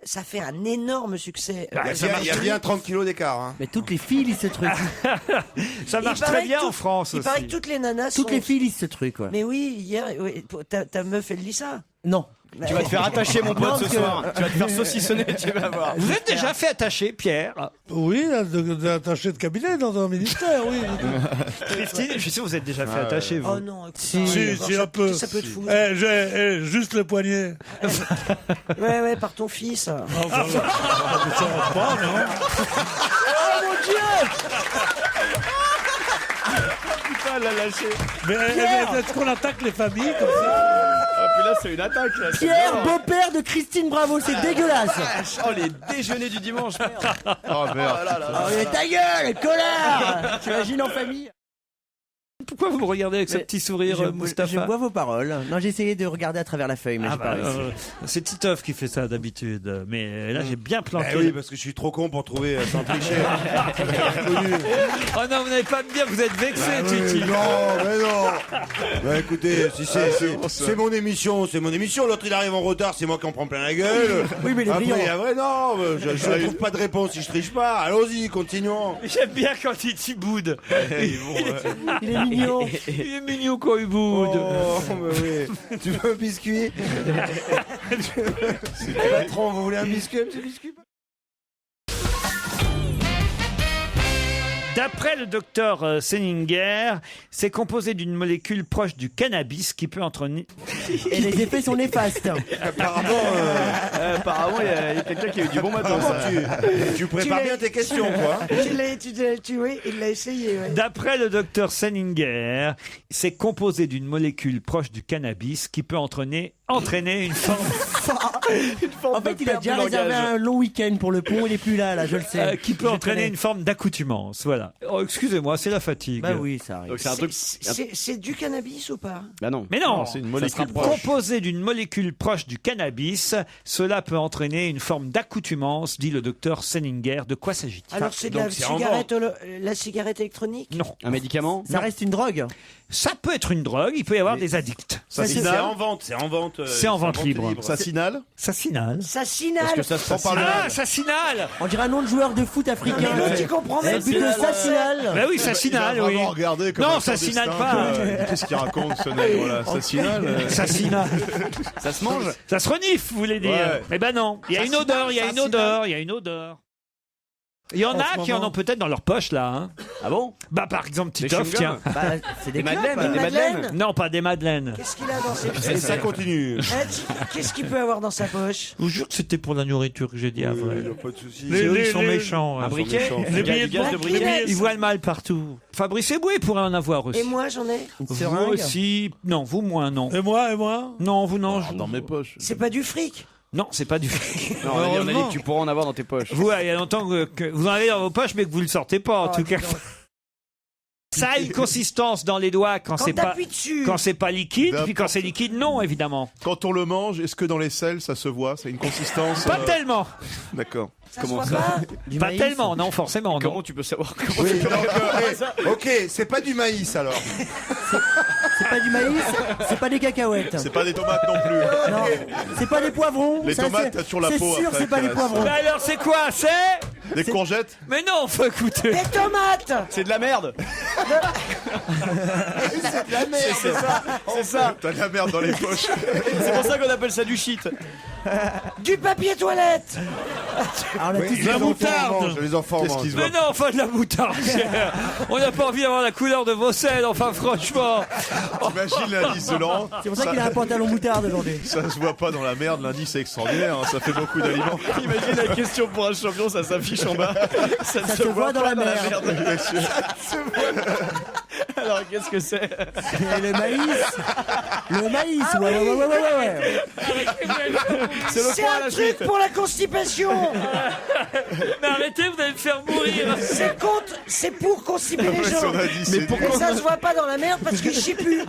Speaker 2: Ça fait un énorme succès.
Speaker 8: Il y a bien 30 kilos d'écart. Hein.
Speaker 7: Mais toutes les filles lisent ce truc.
Speaker 1: Ça
Speaker 2: Il
Speaker 1: marche
Speaker 2: paraît
Speaker 1: très bien
Speaker 2: que
Speaker 1: en France
Speaker 2: Il paraît
Speaker 1: aussi.
Speaker 2: que toutes les nanas
Speaker 7: Toutes
Speaker 2: sont...
Speaker 7: les filles lisent ce truc, ouais.
Speaker 2: Mais oui, hier, ta meuf, elle lit ça.
Speaker 7: Non.
Speaker 4: Tu vas te faire attacher, mon
Speaker 7: Non,
Speaker 4: pote, ce
Speaker 7: parce que-
Speaker 4: soir. Tu vas te faire saucissonner, tu vas voir.
Speaker 1: Vous êtes déjà fait attacher, Pierre.
Speaker 3: Oui, d'attaché de cabinet dans un ministère, oui.
Speaker 1: Christine, je suis sûr que vous êtes déjà fait attacher, vous.
Speaker 2: Oh non, écoute,
Speaker 7: Si,
Speaker 3: Si, un peu.
Speaker 2: Ça peut te foutre.
Speaker 3: Juste le poignet.
Speaker 2: Ouais, par ton fils.
Speaker 3: Enfin, ça va pas, non.
Speaker 4: Putain, elle l'a lâché.
Speaker 3: Mais est-ce qu'on attaque les familles comme ça?
Speaker 4: Ah, puis là, c'est une attaque. Là. C'est
Speaker 7: Pierre,
Speaker 4: bien.
Speaker 7: beau-père de Christine Bravo, c'est dégueulasse.
Speaker 4: Oh, les déjeuners du dimanche, merde.
Speaker 6: Oh merde.
Speaker 7: Oh, mais ta gueule, connard. T'imagines en famille.
Speaker 1: Pourquoi vous me regardez avec ce
Speaker 7: Mais
Speaker 1: petit sourire,
Speaker 7: je
Speaker 1: Mustapha?
Speaker 7: vois vos paroles. Non, j'ai essayé de regarder à travers la feuille, mais
Speaker 1: Ah
Speaker 7: j'ai pas
Speaker 1: bah,
Speaker 7: réussi.
Speaker 1: c'est Titoff qui fait ça d'habitude, mais là j'ai bien planqué.
Speaker 8: Eh oui, parce que je suis trop con pour trouver sans tricher.
Speaker 1: Oh non, vous n'allez pas me dire que vous êtes vexé, Titi.
Speaker 8: Non, mais non. Bah écoutez, si c'est mon émission, c'est mon émission. L'autre il arrive en retard, c'est moi qui en prends plein la gueule.
Speaker 7: Oui, mais les
Speaker 8: Après,
Speaker 7: brillants.
Speaker 8: il y a vrai, non, je ne trouve pas de réponse si je triche pas. Allons-y, continuons.
Speaker 1: J'aime bien quand Titi boude.
Speaker 7: Il est mignon.
Speaker 1: Il est mignon quand il boude.
Speaker 8: Oh, mais oui. Tu veux un biscuit Patron, vous voulez un biscuit, petit biscuit?
Speaker 1: D'après le docteur Senninger, c'est composé d'une molécule proche du cannabis qui peut entraîner...
Speaker 7: Et les effets sont néfastes.
Speaker 8: Apparemment,
Speaker 4: Apparemment, il y a quelqu'un qui a eu du bon matin.
Speaker 8: tu prépares bien tes questions, quoi.
Speaker 2: Oui, il l'a essayé. Ouais.
Speaker 1: D'après le docteur Senninger, c'est composé d'une molécule proche du cannabis qui peut entraîner une forme...
Speaker 7: En fait, il a déjà réservé un long week-end pour le pont, il est plus là, je le sais.
Speaker 1: qui peut
Speaker 7: Je
Speaker 1: entraîner
Speaker 7: connais.
Speaker 1: une forme d'accoutumance, voilà. Oh, excusez-moi, c'est la fatigue.
Speaker 7: Bah oui, ça arrive.
Speaker 4: Donc c'est un truc.
Speaker 2: C'est du cannabis ou pas?
Speaker 4: Bah non.
Speaker 1: Mais non,
Speaker 6: c'est une
Speaker 4: Ça
Speaker 6: molécule
Speaker 4: se rapproche.
Speaker 1: composé d'une molécule proche du cannabis, cela peut entraîner une forme d'accoutumance, dit le docteur Senninger. De quoi s'agit-il?
Speaker 2: Alors c'est de
Speaker 8: donc
Speaker 2: la
Speaker 8: c'est en
Speaker 2: cigarette, la cigarette électronique?
Speaker 1: Non,
Speaker 4: Un médicament.
Speaker 7: Ça reste une drogue.
Speaker 1: ça peut être une drogue, il peut y avoir des addicts.
Speaker 8: C'est en vente, c'est en vente.
Speaker 1: C'est en vente libre.
Speaker 6: Ça signale?
Speaker 1: Ça signale.
Speaker 2: Assassinal.
Speaker 4: Est-ce que ça se prend par le.
Speaker 1: Ah, ça signale.
Speaker 7: On dirait un nom de joueur de foot africain.
Speaker 2: Mais non, tu comprends
Speaker 7: Le
Speaker 2: même
Speaker 7: but de
Speaker 2: pas.
Speaker 7: ça, signale.
Speaker 1: Ben oui, ça signale,
Speaker 6: Il va
Speaker 1: oui.
Speaker 6: vraiment regarder comme
Speaker 1: Non,
Speaker 6: un
Speaker 1: ça
Speaker 6: clandestin,
Speaker 1: signale pas.
Speaker 6: Qu'est-ce qu'il raconte, ce nègre, là? Ça signale
Speaker 1: Ça signale.
Speaker 4: Ça se mange?
Speaker 1: Ça se renifle, vous voulez dire?
Speaker 6: Ouais.
Speaker 1: Eh ben non. Il y a une odeur, il y a une odeur, il y a une odeur. Il y en a qui en ont peut-être dans leur poche, là. Hein.
Speaker 4: Ah bon?
Speaker 1: Bah, par exemple,
Speaker 4: Des
Speaker 1: Titoff, tiens.
Speaker 4: chewing-gums.
Speaker 7: Bah, c'est des
Speaker 4: Des
Speaker 7: clopes,
Speaker 4: madeleines,
Speaker 7: hein.
Speaker 4: des madeleines.
Speaker 1: Non, pas des madeleines.
Speaker 2: Qu'est-ce qu'il a dans ses poches
Speaker 8: Et ça continue.
Speaker 2: Qu'est-ce qu'il peut avoir dans sa poche?
Speaker 1: Je vous jure que c'était pour la nourriture que j'ai dit après.
Speaker 8: Pas de soucis.
Speaker 1: Ils sont méchants.
Speaker 4: Un
Speaker 1: hein.
Speaker 4: briquet?
Speaker 3: Les
Speaker 4: Du
Speaker 3: billets de
Speaker 4: gaz de
Speaker 3: banque,
Speaker 4: briquet?
Speaker 3: les billets-
Speaker 1: Ils voient le mal partout. Fabrice Eboué pourrait en avoir aussi.
Speaker 2: Et moi, j'en ai.
Speaker 1: Vous aussi. Non, vous moins, non.
Speaker 3: Et moi?
Speaker 1: Non, vous non.
Speaker 6: Dans mes poches.
Speaker 2: C'est pas du fric.
Speaker 1: Non, c'est pas du.
Speaker 4: Non, on a dit que tu pourras en avoir dans tes poches.
Speaker 1: Vous, il y a longtemps que vous en avez dans vos poches, mais que vous le sortez pas, en tout cas. Ça a une consistance dans les doigts quand c'est pas.
Speaker 2: t'appuies dessus.
Speaker 1: Quand c'est pas liquide, puis quand c'est liquide, non, évidemment.
Speaker 6: Quand on le mange, est-ce que dans les selles, ça se voit? C'est une consistance.
Speaker 1: Pas tellement.
Speaker 6: D'accord.
Speaker 2: Comment ça?
Speaker 7: Du
Speaker 1: Pas
Speaker 7: maïs.
Speaker 1: tellement, non, forcément. Non.
Speaker 4: Comment tu peux savoir comment
Speaker 8: Oui, ok, c'est pas du maïs alors.
Speaker 7: C'est pas du maïs, c'est pas des cacahuètes.
Speaker 6: C'est pas des tomates non plus.
Speaker 7: Non, c'est pas des poivrons.
Speaker 6: Les
Speaker 7: ça,
Speaker 6: tomates,
Speaker 7: c'est-
Speaker 6: t'as toujours la peau
Speaker 7: C'est sûr,
Speaker 6: après
Speaker 7: c'est pas
Speaker 6: qui
Speaker 7: des
Speaker 6: reste.
Speaker 7: poivrons.
Speaker 1: Mais alors, c'est quoi? C'est.
Speaker 6: Des courgettes?
Speaker 1: Mais non, faut écouter.
Speaker 2: Des tomates.
Speaker 4: C'est de la merde. C'est ça.
Speaker 6: T'as de la merde dans les poches.
Speaker 4: C'est pour ça qu'on appelle ça du shit.
Speaker 2: Du papier toilette.
Speaker 7: Alors, on a tous
Speaker 3: La
Speaker 7: des
Speaker 3: moutarde.
Speaker 8: Les enfants
Speaker 6: Qu'est-ce
Speaker 8: mangent.
Speaker 6: qu'ils se
Speaker 1: Mais
Speaker 6: voient?
Speaker 1: non, enfin de la moutarde. Pierre. On n'a pas envie d'avoir la couleur de vos selles, enfin franchement.
Speaker 6: T'imagines l'indice de Laurent?
Speaker 7: C'est pour ça qu'il a un pantalon moutarde aujourd'hui.
Speaker 6: Ça se voit pas dans la merde, l'indice est extraordinaire, hein, ça fait beaucoup d'aliments.
Speaker 4: Imagine la question pour un champion, ça s'affiche en bas. Ça ne
Speaker 7: Ça se voit dans
Speaker 4: pas
Speaker 7: la merde.
Speaker 4: Alors qu'est-ce que c'est?
Speaker 7: Et le maïs. Le maïs, ouais.
Speaker 4: C'est le
Speaker 2: C'est
Speaker 4: point à
Speaker 2: un
Speaker 4: la
Speaker 2: truc
Speaker 4: suite.
Speaker 2: pour la constipation.
Speaker 1: Mais arrêtez, vous allez me faire mourir.
Speaker 2: C'est pour constiper les gens.
Speaker 6: Mais
Speaker 2: Mais ça se voit pas dans la merde parce que je sais plus.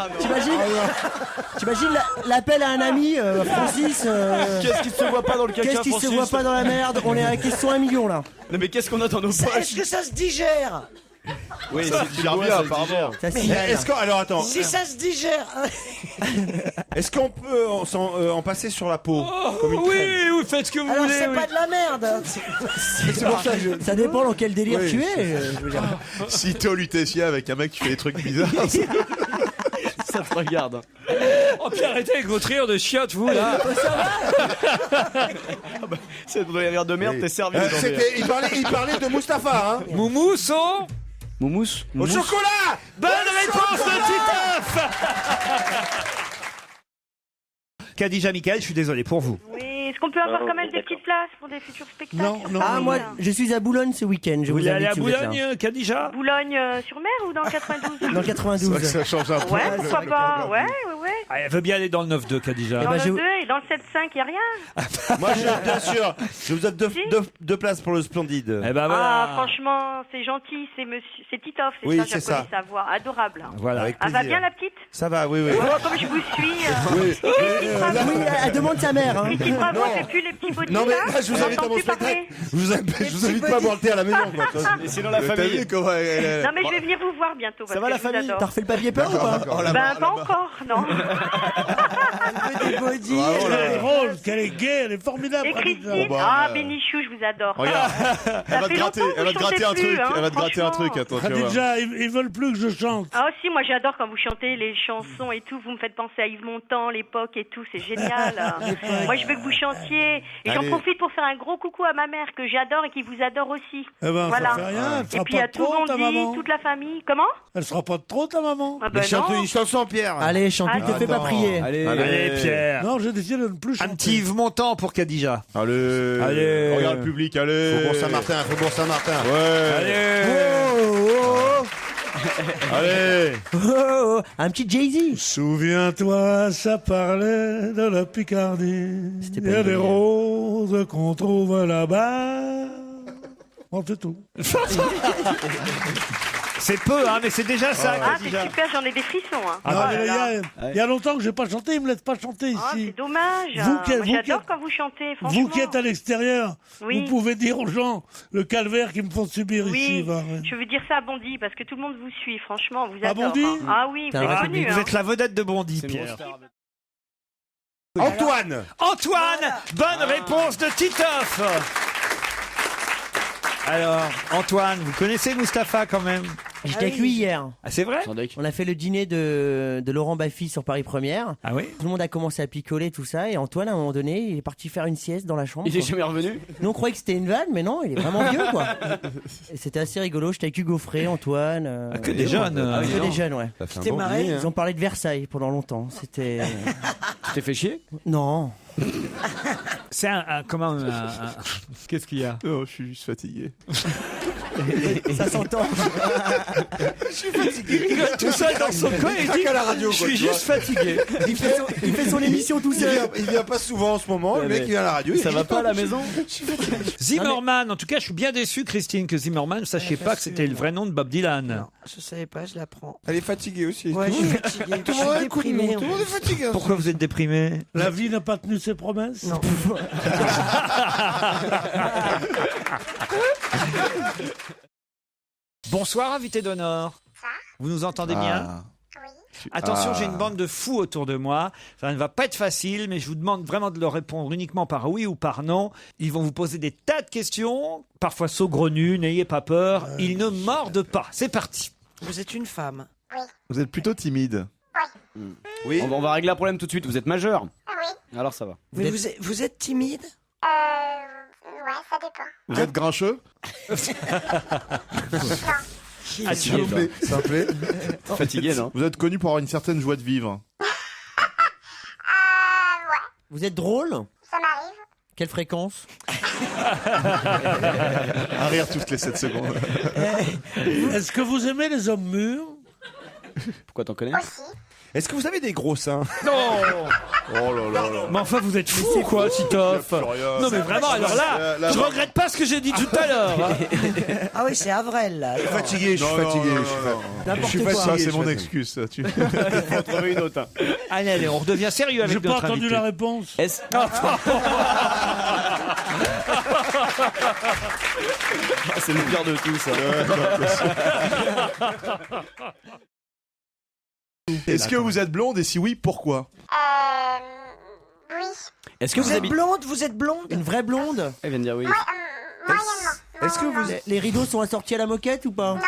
Speaker 7: T'imagines l'appel à un ami, Francis.
Speaker 4: Qu'est-ce qui se voit pas dans le caca,
Speaker 7: Qu'est-ce qui se
Speaker 4: Francis?
Speaker 7: voit pas dans la merde? On est à question 1 million là.
Speaker 4: Non mais qu'est-ce qu'on a dans nos
Speaker 2: Est-ce
Speaker 4: poches?
Speaker 2: que ça se digère?
Speaker 4: Oui,
Speaker 6: Ça
Speaker 4: c'est
Speaker 6: digère bien, apparemment.
Speaker 7: Ça signale.
Speaker 8: Est-ce qu'on, alors attends,
Speaker 2: Si ça se digère.
Speaker 8: est-ce qu'on peut en passer sur la peau comme une crème?
Speaker 1: Oui, vous faites ce que vous
Speaker 2: Alors
Speaker 1: voulez.
Speaker 2: c'est
Speaker 1: oui.
Speaker 2: pas de la merde.
Speaker 7: C'est pour ça, ça dépend dans quel délire
Speaker 8: Oui,
Speaker 7: tu es. Je veux dire.
Speaker 6: Si t'es au Lutetia avec un mec qui fait des trucs bizarres,
Speaker 4: ça te regarde.
Speaker 1: Oh, puis arrêtez avec votre rire de chiotte, vous, là.
Speaker 4: C'est dans les rires de merde, t'es servi. aujourd'hui.
Speaker 8: Il parlait de Mustapha, hein.
Speaker 1: Moumous au...
Speaker 4: Moumous.
Speaker 8: Au chocolat.
Speaker 1: Bonne réponse de Titoff. Khadija Michael, je suis désolé pour vous.
Speaker 5: Oui, est-ce qu'on peut avoir quand même des petites places pour des futurs spectacles?
Speaker 3: Non, non.
Speaker 7: Ah, moi, je suis à Boulogne ce week-end. Je
Speaker 1: Vous
Speaker 7: vous
Speaker 1: voulez aller
Speaker 7: invite
Speaker 1: à
Speaker 7: si vous êtes là.
Speaker 1: Boulogne, Khadija?
Speaker 5: Boulogne-sur-Mer ou dans le 92?
Speaker 7: Dans le 92.
Speaker 6: ça change un peu.
Speaker 5: Ouais, pourquoi pas? Ouais.
Speaker 1: Ah, elle veut bien aller dans le 9-2, Khadija.
Speaker 5: Dans
Speaker 7: bah,
Speaker 5: le
Speaker 7: je-
Speaker 5: 2 et dans le 7-5, y a rien.
Speaker 8: Moi, bien sûr, je vous donne deux places pour le Splendide.
Speaker 1: Eh ben
Speaker 5: Ah,
Speaker 1: voilà.
Speaker 5: franchement, c'est gentil, c'est Titoff, c'est
Speaker 8: Oui,
Speaker 5: ça,
Speaker 8: c'est
Speaker 5: je connais
Speaker 8: ça.
Speaker 5: sa voix, adorable.
Speaker 1: Voilà.
Speaker 8: Avec
Speaker 5: Ah, va
Speaker 8: plaisir.
Speaker 5: bien la petite?
Speaker 8: Ça va, oui, oui.
Speaker 5: Oh, comme je vous suis.
Speaker 8: Oui.
Speaker 7: Oui, elle demande sa mère. Hein.
Speaker 5: Christine Bravo, elle fait plus les petits body
Speaker 8: Non, mais
Speaker 5: là?
Speaker 8: là, je vous
Speaker 5: On
Speaker 8: invite à
Speaker 5: entend
Speaker 8: mon
Speaker 5: plus
Speaker 8: spectacle.
Speaker 5: parler.
Speaker 8: Je vous invite pas à boire le thé à la maison, quoi.
Speaker 4: Et c'est dans la
Speaker 6: T'as
Speaker 4: famille.
Speaker 6: vu comment elle-
Speaker 5: Non, mais je vais venir vous voir bientôt.
Speaker 4: Ça
Speaker 5: parce
Speaker 4: va,
Speaker 5: que
Speaker 4: la
Speaker 5: je vous
Speaker 4: famille?
Speaker 5: adore.
Speaker 7: T'as refait le papier peint ou pas?
Speaker 5: Ben, pas encore, non.
Speaker 2: Des body.
Speaker 6: Bravo, là.
Speaker 3: Elle est drôle, qu'elle est gaie, elle est formidable.
Speaker 5: Et
Speaker 3: Khadija.
Speaker 5: Christine,
Speaker 6: Bon, bah,
Speaker 5: ah, Bénichou, je vous adore.
Speaker 6: Regarde, elle va te
Speaker 5: fait
Speaker 6: gratter,
Speaker 5: longtemps que
Speaker 6: elle va
Speaker 5: vous
Speaker 6: te gratter un
Speaker 5: chantez
Speaker 6: truc,
Speaker 5: plus, hein,
Speaker 6: elle va te gratter un truc,
Speaker 5: franchement.
Speaker 6: attends, tu vas voir.
Speaker 3: Khadija, ils veulent plus que je chante.
Speaker 5: Ah aussi, moi j'adore quand vous chantez les chansons et tout, vous me faites penser à Yves Montand, l'époque et tout, c'est génial. Moi je veux que vous chantiez. Et j'en
Speaker 6: Allez.
Speaker 5: profite pour faire un gros coucou à ma mère que j'adore et qui vous adore aussi.
Speaker 3: Eh ben,
Speaker 5: Voilà.
Speaker 3: ça fait rien, elle
Speaker 5: Et
Speaker 3: sera
Speaker 5: puis
Speaker 3: pas
Speaker 5: à
Speaker 3: de
Speaker 5: tout le
Speaker 3: trop, ta
Speaker 5: monde
Speaker 3: maman.
Speaker 5: dit, toute la famille. Comment?
Speaker 3: Elle sera pas de trop, ta maman.
Speaker 5: Ah ben
Speaker 8: Mais chante
Speaker 5: non.
Speaker 8: une chanson, Pierre.
Speaker 7: Allez, chante, ne te fais pas
Speaker 6: Attends.
Speaker 7: prier.
Speaker 4: Allez,
Speaker 1: Allez, Pierre.
Speaker 3: Non, j'ai décidé de ne plus chanter.
Speaker 1: Un petit Yves Montand pour Khadija.
Speaker 6: Allez,
Speaker 1: Allez.
Speaker 6: regarde le public, allez.
Speaker 8: Faubourg Saint-Martin, Faubourg Saint-Martin.
Speaker 6: Ouais,
Speaker 1: Allez.
Speaker 6: allez.
Speaker 7: Oh, un petit Jay-Z.
Speaker 3: Souviens-toi, ça parlait de la Picardie.
Speaker 7: C'était
Speaker 3: Il
Speaker 7: pas
Speaker 3: y a
Speaker 7: une
Speaker 3: des
Speaker 7: blague.
Speaker 3: roses qu'on trouve là-bas. Bon, c'est tout.
Speaker 1: C'est peu, hein, mais c'est déjà ça,
Speaker 5: Ah, c'est
Speaker 1: Khadija.
Speaker 5: super, j'en ai des frissons. Hein.
Speaker 3: Non,
Speaker 1: bah,
Speaker 3: mais il y a longtemps que j'ai pas chanté, ils me laissent pas chanter
Speaker 5: Ah,
Speaker 3: ici.
Speaker 5: c'est dommage.
Speaker 3: Vous qui-
Speaker 5: Moi
Speaker 3: vous
Speaker 5: j'adore
Speaker 3: qui-
Speaker 5: quand vous chantez, franchement.
Speaker 3: Vous qui êtes à l'extérieur,
Speaker 5: Oui.
Speaker 3: vous pouvez dire aux gens le calvaire qu'ils me font subir ici.
Speaker 5: Oui,
Speaker 3: va, ouais.
Speaker 5: je veux dire ça à Bondy parce que tout le monde vous suit, franchement, vous
Speaker 3: À
Speaker 5: adore.
Speaker 3: Bondy
Speaker 5: hein. Ah oui, vous
Speaker 7: T'as
Speaker 5: êtes
Speaker 7: un
Speaker 5: connu.
Speaker 1: Vous
Speaker 5: Hein.
Speaker 1: êtes la vedette de Bondy,
Speaker 4: c'est une
Speaker 1: Pierre.
Speaker 4: grosse star.
Speaker 8: Antoine.
Speaker 1: Antoine, bonne réponse de Titoff. Alors, Antoine, vous connaissez Mustapha quand même?
Speaker 7: J'étais avec lui hier.
Speaker 1: Ah, c'est vrai?
Speaker 7: On a fait le dîner de Laurent Baffy sur Paris Première.
Speaker 1: Ah oui?
Speaker 7: Tout le monde a commencé à picoler, tout ça. Et Antoine, à un moment donné, il est parti faire une sieste dans la chambre.
Speaker 4: Il est
Speaker 7: quoi.
Speaker 4: jamais revenu.
Speaker 7: Nous, on croyait que c'était une vanne, mais non, il est vraiment vieux, quoi. Et c'était assez rigolo. J'étais avec Hugo Frey, Antoine.
Speaker 1: Que des jeunes.
Speaker 7: Que des jeunes, ouais.
Speaker 2: C'était marré.
Speaker 7: Ils ont parlé de Versailles pendant longtemps. C'était.
Speaker 4: Tu t'es fait chier?
Speaker 7: Non.
Speaker 1: C'est comment qu'est-ce qu'il y a?
Speaker 6: Non, je suis juste fatigué.
Speaker 7: Ça s'entend.
Speaker 1: Je suis fatigué. Il rigole tout seul dans son coin et il dit
Speaker 8: à la radio,
Speaker 1: je
Speaker 8: quoi,
Speaker 1: suis
Speaker 8: tu vois.
Speaker 1: juste fatigué.
Speaker 7: Il fait son émission tout seul.
Speaker 8: Il vient pas souvent en ce moment, le mec il vient à la radio.
Speaker 4: Ça va pas à la maison?
Speaker 1: Zimmerman, en tout cas, je suis bien déçu, Christine, que Zimmerman ne sachiez pas que c'était le vrai nom de Bob Dylan.
Speaker 2: Non, je savais pas, je l'apprends.
Speaker 8: Elle est fatiguée aussi.
Speaker 2: Ouais, je suis fatigué. Je suis déprimé.
Speaker 8: Tout le monde est fatigué.
Speaker 1: Pourquoi vous êtes déprimé?
Speaker 3: La vie n'a pas tenu ses promesses.
Speaker 2: Non.
Speaker 1: Bonsoir, invité d'honneur. Vous nous entendez bien? Attention, j'ai une bande de fous autour de moi. Ça ne va pas être facile, mais je vous demande vraiment de leur répondre uniquement par oui ou par non. Ils vont vous poser des tas de questions, parfois saugrenues, n'ayez pas peur. Ils ne mordent pas. C'est parti.
Speaker 2: Vous êtes une femme.
Speaker 6: Vous êtes plutôt timide.
Speaker 8: Oui.
Speaker 4: On va régler un problème tout de suite. Vous êtes majeur?
Speaker 5: Oui.
Speaker 4: Alors ça va.
Speaker 2: Vous êtes timide?
Speaker 5: Ouais, ça dépend.
Speaker 6: Vous êtes grincheux.
Speaker 4: Fatigué, toi.
Speaker 6: Ça me plaît.
Speaker 4: Fatigué, non?
Speaker 6: Vous êtes connu pour avoir une certaine joie de vivre.
Speaker 7: Vous êtes drôle?
Speaker 5: Ça m'arrive.
Speaker 7: Quelle fréquence?
Speaker 6: Un rire toutes les 7 secondes.
Speaker 3: Est-ce que vous aimez les hommes mûrs?
Speaker 4: Pourquoi t'en connais?
Speaker 5: Aussi.
Speaker 8: Est-ce que vous avez des gros seins?
Speaker 1: Non.
Speaker 6: Oh là là là.
Speaker 1: Mais enfin, vous êtes fou, quoi, Titoff.
Speaker 6: Plus rien.
Speaker 1: Non, mais vraiment, alors là, je regrette pas ce que j'ai dit tout à l'heure.
Speaker 2: Ah oui, c'est Avril, là.
Speaker 8: Je suis fatigué, je suis fatigué.
Speaker 1: N'importe
Speaker 8: Je suis
Speaker 1: quoi.
Speaker 6: Ça,
Speaker 8: fatigué.
Speaker 6: c'est mon excuse. Ça, tu...
Speaker 4: Faut trouver une autre.
Speaker 1: Allez, allez, on redevient sérieux avec
Speaker 3: J'ai pas
Speaker 1: notre
Speaker 3: entendu
Speaker 1: invité.
Speaker 3: la réponse.
Speaker 4: Est-ce c'est le pire de tout, ça.
Speaker 6: Est-ce que vous êtes blonde et si oui, pourquoi?
Speaker 5: Oui.
Speaker 4: Est-ce que
Speaker 2: Vous
Speaker 4: vous
Speaker 2: êtes
Speaker 4: habitez...
Speaker 2: blonde? Vous êtes blonde?
Speaker 7: Une vraie blonde?
Speaker 4: Elle vient de dire oui.
Speaker 5: Moyennement.
Speaker 8: Est-ce que vous
Speaker 7: Les rideaux sont assortis à la moquette ou pas?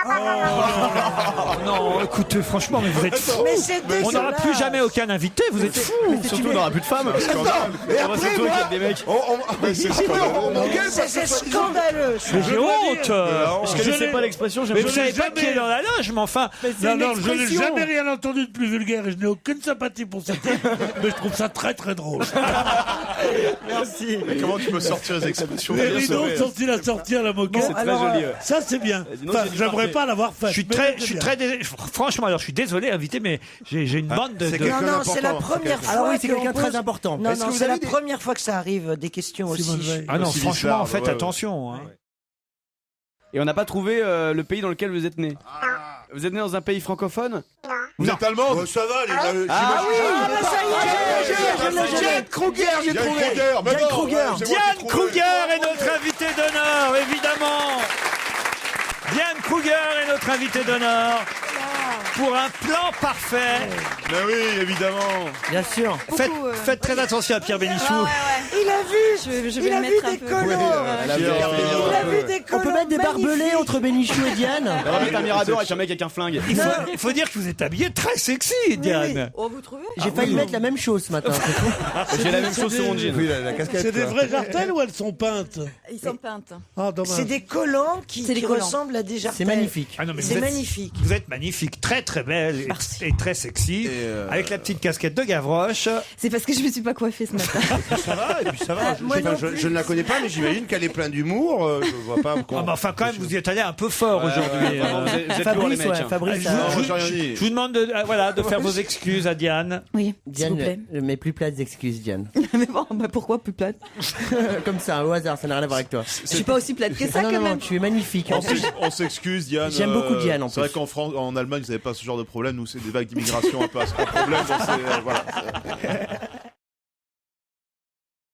Speaker 1: Non, écoutez, franchement, mais vous êtes fous.
Speaker 2: Mais c'est
Speaker 1: On n'aura
Speaker 2: dégueulasse.
Speaker 1: plus jamais aucun invité, vous êtes fous.
Speaker 4: Surtout, on n'aura plus de femmes.
Speaker 8: Et
Speaker 4: On va se retrouver avec des mecs.
Speaker 8: on m'engueule
Speaker 2: C'est scandaleux, ça.
Speaker 1: J'ai honte.
Speaker 4: Je connaissais pas l'expression,
Speaker 1: Mais
Speaker 4: j'aime
Speaker 1: vous savez pas qui est dans la loge, mais enfin.
Speaker 3: Non, non, je n'ai jamais rien entendu de plus vulgaire et je n'ai aucune sympathie pour ça. Mais je trouve ça très très drôle.
Speaker 7: Merci.
Speaker 6: Mais comment tu peux sortir les expressions?
Speaker 3: Les rideaux sont-ils assortis à la moquette?
Speaker 4: C'est très joli.
Speaker 3: Ça c'est bien.
Speaker 4: Dis-nous,
Speaker 3: Enfin,
Speaker 4: c'est
Speaker 3: j'aimerais
Speaker 4: parfait.
Speaker 3: pas l'avoir fait.
Speaker 1: Je suis
Speaker 3: mais
Speaker 1: très,
Speaker 3: c'est
Speaker 1: je suis
Speaker 3: bien.
Speaker 1: très franchement, alors je suis désolé, invité, mais j'ai une bande de.
Speaker 8: c'est
Speaker 1: de-
Speaker 2: Non, non, c'est la
Speaker 8: d'important.
Speaker 2: première fois.
Speaker 7: Alors oui, c'est
Speaker 2: qu'on
Speaker 7: quelqu'un de
Speaker 2: pose-
Speaker 7: très important.
Speaker 2: Non,
Speaker 8: Est-ce que
Speaker 2: non,
Speaker 8: vous
Speaker 2: c'est
Speaker 8: avez
Speaker 2: la
Speaker 8: des-
Speaker 2: première fois que ça arrive, des questions
Speaker 3: Simone
Speaker 2: aussi.
Speaker 3: Veil.
Speaker 1: Ah non,
Speaker 6: Aussi
Speaker 1: franchement,
Speaker 6: bizarre,
Speaker 1: faites
Speaker 6: ouais.
Speaker 1: attention. Hein.
Speaker 4: Et on n'a pas trouvé le pays dans lequel vous êtes né. Vous êtes né dans un pays francophone?
Speaker 6: Vous êtes allemande?
Speaker 8: Oh, ça va, les
Speaker 4: Ah oui.
Speaker 8: Diane Kruger, j'ai
Speaker 6: Diane
Speaker 8: trouvé.
Speaker 6: Kruger, mais non,
Speaker 7: Kruger.
Speaker 6: c'est moi qui ai
Speaker 1: Diane
Speaker 6: trouvé.
Speaker 1: Kruger est notre invitée d'honneur, évidemment. Diane Kruger est notre invitée d'honneur pour un plan parfait.
Speaker 6: Mais oui, évidemment.
Speaker 7: Bien sûr.
Speaker 1: Faites très attention à Pierre Bénichou.
Speaker 2: Il a vu,
Speaker 9: Je vais
Speaker 2: il a
Speaker 9: le
Speaker 2: vu
Speaker 9: mettre un
Speaker 2: des
Speaker 9: peu.
Speaker 2: colons.
Speaker 6: Elle a
Speaker 2: Il a vu des
Speaker 7: On
Speaker 2: colons.
Speaker 7: peut mettre des barbelés
Speaker 2: magnifiques.
Speaker 7: entre Bénichou et Diane.
Speaker 4: On va mettre un mirador avec un mec avec un flingue.
Speaker 1: Il faut dire que vous êtes habillée très sexy, Diane.
Speaker 9: Oh, vous trouvez?
Speaker 7: J'ai failli mettre la même chose ce matin. c'est tout.
Speaker 4: J'ai la même chose sur mon jean.
Speaker 8: Oui, la casquette.
Speaker 3: C'est des
Speaker 8: quoi.
Speaker 3: vraies jartelles ou elles sont peintes?
Speaker 9: Ils sont peintes.
Speaker 3: Ah, dommage.
Speaker 2: C'est des collants qui
Speaker 9: C'est des collants.
Speaker 2: ressemblent à des jartelles.
Speaker 7: C'est magnifique.
Speaker 1: Ah non, mais
Speaker 2: C'est
Speaker 1: vous êtes-
Speaker 2: magnifique.
Speaker 1: Vous êtes magnifique, très très belle et très sexy, avec la petite casquette de Gavroche.
Speaker 9: C'est parce que je me suis pas coiffée ce matin.
Speaker 8: Ça va, et puis ça va.
Speaker 2: moi non plus.
Speaker 8: Je ne la connais pas, mais j'imagine qu'elle est pleine d'humour. Je vois pas.
Speaker 1: Ah, mais enfin, quand même, vous y êtes allé un peu fort aujourd'hui.
Speaker 4: Vraiment, vous êtes lourds, les
Speaker 7: Fabrice,
Speaker 4: mecs.
Speaker 7: ouais,
Speaker 4: hein.
Speaker 7: Fabrice.
Speaker 6: Non, moi, j'ai rien dit.
Speaker 1: Je vous demande de faire vos excuses à Diane.
Speaker 9: Oui, s'il vous plaît.
Speaker 7: Diane, mes plus plates excuses, Diane.
Speaker 9: Mais bon, bah pourquoi plus plate?
Speaker 7: Comme ça, au hasard, ça n'a rien à voir avec toi.
Speaker 9: Je suis pas aussi plate que ça
Speaker 7: Ah non,
Speaker 9: quand
Speaker 7: non,
Speaker 9: même.
Speaker 7: tu es magnifique. En plus,
Speaker 6: On s'excuse, Diane.
Speaker 7: J'aime beaucoup Diane, en
Speaker 6: C'est vrai
Speaker 7: plus.
Speaker 6: qu'en France, en Allemagne, vous n'avez pas ce genre de problème. Nous, c'est des vagues d'immigration un peu à ce problème. Donc voilà.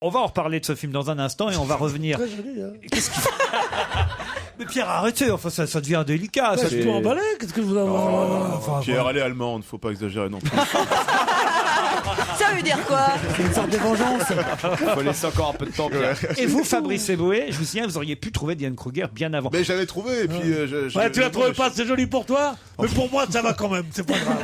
Speaker 1: On va en reparler de ce film dans un instant et on va revenir.
Speaker 3: Très joli, hein.
Speaker 1: Mais Pierre, arrêtez, enfin ça devient délicat. Ça,
Speaker 3: Je peux emballer. Qu'est-ce que vous avez?
Speaker 1: Enfin,
Speaker 6: Pierre, elle est allemande, faut pas exagérer non plus.
Speaker 9: Ça veut dire quoi?
Speaker 7: C'est une sorte de vengeance.
Speaker 4: Faut laisser encore un peu de temps, Pierre.
Speaker 1: Et vous, Fabrice Eboué, je vous signale, vous auriez pu trouver Diane Kruger bien avant.
Speaker 6: Mais j'avais trouvé, et puis.
Speaker 3: Ouais, tu la trouvais pas, c'est joli pour toi, mais pour moi, ça va quand même, c'est pas grave.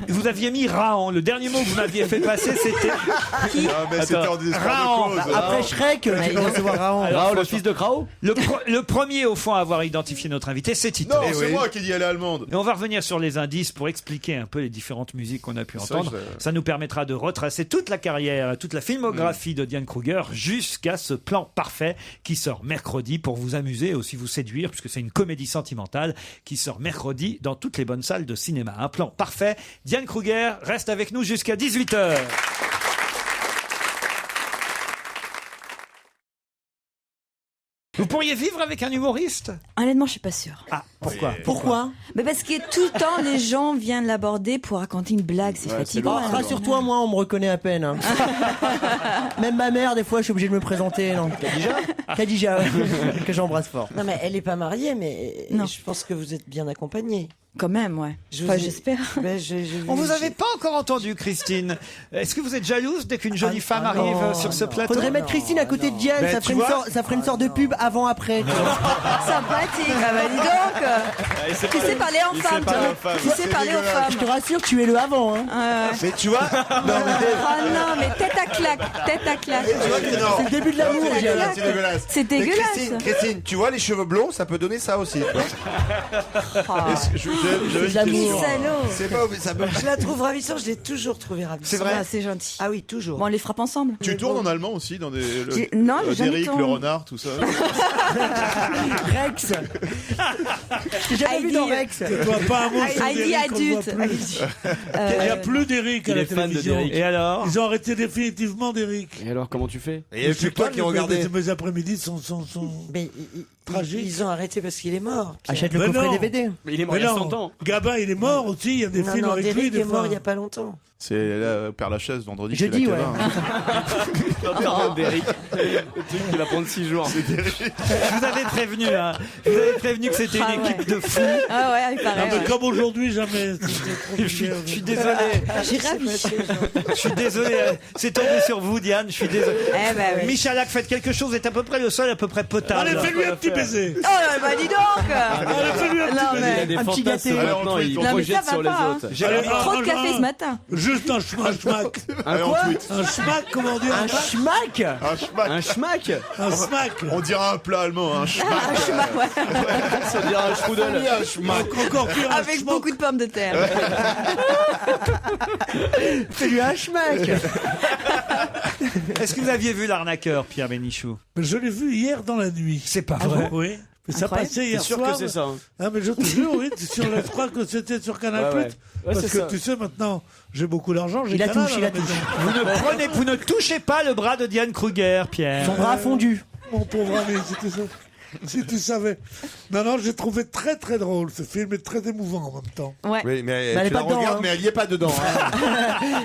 Speaker 1: Vous aviez mis Raon. Le dernier mot que vous m'aviez fait passer, c'était.
Speaker 6: Ah, mais c'était en désespoir
Speaker 1: Raon.
Speaker 6: de cause.
Speaker 7: Après Shrek, tu peux recevoir Raon.
Speaker 4: Rao, le fils de Krao.
Speaker 1: Le premier, au fond, à avoir identifié notre invité, c'est Tito.
Speaker 6: Non, c'est moi qui ai dit elle est allemande.
Speaker 1: Et on va revenir sur les indices pour expliquer un peu les différentes musiques qu'on a pu entendre. Ça nous permettra de retracer toute la carrière, toute la filmographie de Diane Kruger jusqu'à ce plan parfait qui sort mercredi pour vous amuser et aussi vous séduire, puisque c'est une comédie sentimentale qui sort mercredi dans toutes les bonnes salles de cinéma. Un plan parfait. Diane Kruger reste avec nous jusqu'à 18h. Vous pourriez vivre avec un humoriste?
Speaker 9: Honnêtement, je suis pas sûre.
Speaker 1: Ah, pourquoi?
Speaker 7: Pourquoi?
Speaker 9: Mais parce que tout le temps, les gens viennent l'aborder pour raconter une blague. C'est fatigant.
Speaker 7: Oh, rassure-toi, moi, on me reconnaît à peine. Hein. Même ma mère, des fois, je suis obligé de me présenter. Non. Khadija, que j'embrasse fort.
Speaker 2: Non, mais elle est pas mariée, mais
Speaker 9: Non.
Speaker 2: je pense que vous êtes bien accompagnée.
Speaker 9: Quand même, ouais.
Speaker 2: Je
Speaker 9: Enfin,
Speaker 2: vous ai-
Speaker 9: j'espère.
Speaker 2: Ben,
Speaker 1: On vous avait pas encore entendu, Christine. Est-ce que vous êtes jalouse dès qu'une jolie femme arrive sur ce plateau?
Speaker 7: Faudrait mettre Christine à côté de Diane,
Speaker 1: Ben,
Speaker 7: ça
Speaker 1: tu
Speaker 7: ferait,
Speaker 1: vois.
Speaker 7: ça ferait une sorte de pub avant-après.
Speaker 9: Sympathique. Ah bah dis donc. Tu sais parler aux femmes, toi. Tu sais parler aux
Speaker 7: Je
Speaker 9: femmes.
Speaker 7: te rassure, tu es le avant. Hein.
Speaker 8: Mais tu vois,
Speaker 9: Oh non, mais tête à claque. Tête à claque.
Speaker 7: C'est le début de l'amour,
Speaker 9: C'est
Speaker 7: Diane.
Speaker 9: dégueulasse.
Speaker 8: c'est dégueulasse.
Speaker 9: C'est
Speaker 8: Mais
Speaker 9: dégueulasse.
Speaker 8: Christine, tu vois, les cheveux blonds, ça peut donner ça aussi.
Speaker 6: J'avais une
Speaker 7: l'amour.
Speaker 6: question.
Speaker 9: Salaud.
Speaker 8: C'est pas, ça peut.
Speaker 2: Je la trouve ravissante, je l'ai toujours trouvée ravissante.
Speaker 8: C'est vrai.
Speaker 9: Ah, c'est gentil.
Speaker 2: Ah oui, toujours.
Speaker 9: Bon, on les frappe ensemble.
Speaker 6: Tu tournes en allemand aussi dans des.
Speaker 9: Non, j'ai jamais
Speaker 6: Derrick,
Speaker 9: tourné.
Speaker 6: le renard, tout ça.
Speaker 7: Rex. J'ai jamais vu
Speaker 9: Heidi.
Speaker 7: dans Rex.
Speaker 3: Tu vois pas un mot sur
Speaker 9: Heidi
Speaker 3: Derrick, on le voit
Speaker 9: adulte.
Speaker 3: plus. Il n'y a plus d'Eric à
Speaker 4: Il
Speaker 3: la
Speaker 4: est fan de
Speaker 3: télévision.
Speaker 4: Derrick.
Speaker 1: Et alors?
Speaker 3: Ils ont arrêté définitivement d'Eric.
Speaker 4: Et alors, comment tu fais?
Speaker 8: Et il y a plus que toi qui regardais.
Speaker 3: Mes après-midi sont
Speaker 2: Mais
Speaker 3: tragiques.
Speaker 2: ils ont arrêté parce qu'il est mort. Pierre.
Speaker 7: Achète le
Speaker 3: Mais
Speaker 7: coffret
Speaker 3: non.
Speaker 7: DVD.
Speaker 4: Mais il est mort
Speaker 3: Mais
Speaker 4: il y a
Speaker 3: non,
Speaker 4: 100 ans.
Speaker 3: Gabin, il est mort aussi. Il y a des
Speaker 2: Non,
Speaker 3: films
Speaker 2: non,
Speaker 3: avec lui.
Speaker 2: Derrick
Speaker 3: Des
Speaker 2: est mort
Speaker 3: fois.
Speaker 2: il y a pas longtemps.
Speaker 6: C'est là, Père Lachaise, vendredi.
Speaker 7: Jeudi,
Speaker 6: c'est la
Speaker 7: ouais.
Speaker 6: cabane.
Speaker 4: L'enterrement d'Eric. Le truc qui va prendre 6 jours.
Speaker 1: Je vous avais prévenu, hein. Je vous avais prévenu que c'était
Speaker 9: Ah
Speaker 1: une
Speaker 9: ouais.
Speaker 1: équipe de fous.
Speaker 9: Ah ouais, il
Speaker 3: Non,
Speaker 9: paraît.
Speaker 3: mais
Speaker 9: ouais.
Speaker 3: comme aujourd'hui, jamais. C'était trop
Speaker 1: Je suis désolé.
Speaker 9: J'ai ravi.
Speaker 1: Je suis désolé. C'est tombé sur vous, Diane. Je suis désolé.
Speaker 9: Eh ben oui.
Speaker 1: Michalak, faites quelque chose. Est à peu près le seul, à peu près potable.
Speaker 3: Allez, fais-lui un petit baiser.
Speaker 9: Oh bah dis donc.
Speaker 3: Allez, fais-lui un
Speaker 9: Non,
Speaker 3: petit
Speaker 4: Il
Speaker 9: mais-
Speaker 4: a des
Speaker 7: Un petit
Speaker 4: fantasmes
Speaker 7: gâté.
Speaker 4: maintenant, il
Speaker 9: Non, mais
Speaker 4: projette
Speaker 9: ça va
Speaker 4: sur les
Speaker 9: pas, hein.
Speaker 4: autres.
Speaker 3: Allez,
Speaker 9: Trop de café ce matin.
Speaker 3: Juste un schmack.
Speaker 4: Un
Speaker 8: quoi?
Speaker 3: Un schmack, comment on dit
Speaker 7: Un schmack.
Speaker 6: Un schmack.
Speaker 4: Un schmack.
Speaker 3: Un smack.
Speaker 6: On dirait un plat allemand, un schmack.
Speaker 9: Ah, je suis mal, ouais.
Speaker 4: Ça dirait un strudel.
Speaker 3: Encore pire, un
Speaker 9: Avec
Speaker 3: schmack.
Speaker 9: beaucoup de pommes de terre.
Speaker 7: Fais-lui un schmack.
Speaker 1: Est-ce que vous aviez vu l'arnaqueur, Pierre Bénichou?
Speaker 3: Mais je l'ai vu hier dans la nuit.
Speaker 1: C'est pas vrai.
Speaker 3: Oui. Mais ça
Speaker 9: Incroyable.
Speaker 3: passait
Speaker 4: T'es
Speaker 3: hier
Speaker 4: sûr
Speaker 3: soir.
Speaker 4: que c'est ça? Hein.
Speaker 3: Ah, mais je te jure, oui. Je crois que c'était sur Canal+.
Speaker 4: Ouais, ouais. Ouais,
Speaker 3: Parce
Speaker 4: c'est
Speaker 3: que
Speaker 4: ça.
Speaker 3: tu sais, maintenant, j'ai beaucoup d'argent, j'ai
Speaker 7: Il la
Speaker 3: Canal
Speaker 7: touche,
Speaker 3: à
Speaker 7: il
Speaker 3: la
Speaker 7: la touche.
Speaker 3: maison.
Speaker 1: Vous ne touchez pas le bras de Diane Kruger, Pierre.
Speaker 7: Son bras a fondu.
Speaker 3: Mon pauvre ami, si tu savais. Si tu savais. Non, j'ai trouvé très très drôle ce film et très émouvant en même temps.
Speaker 9: Ouais.
Speaker 8: Oui, mais
Speaker 7: elle est
Speaker 8: tu la
Speaker 7: pas dedans,
Speaker 8: regardes,
Speaker 7: hein.
Speaker 8: mais elle y est pas dedans. Hein.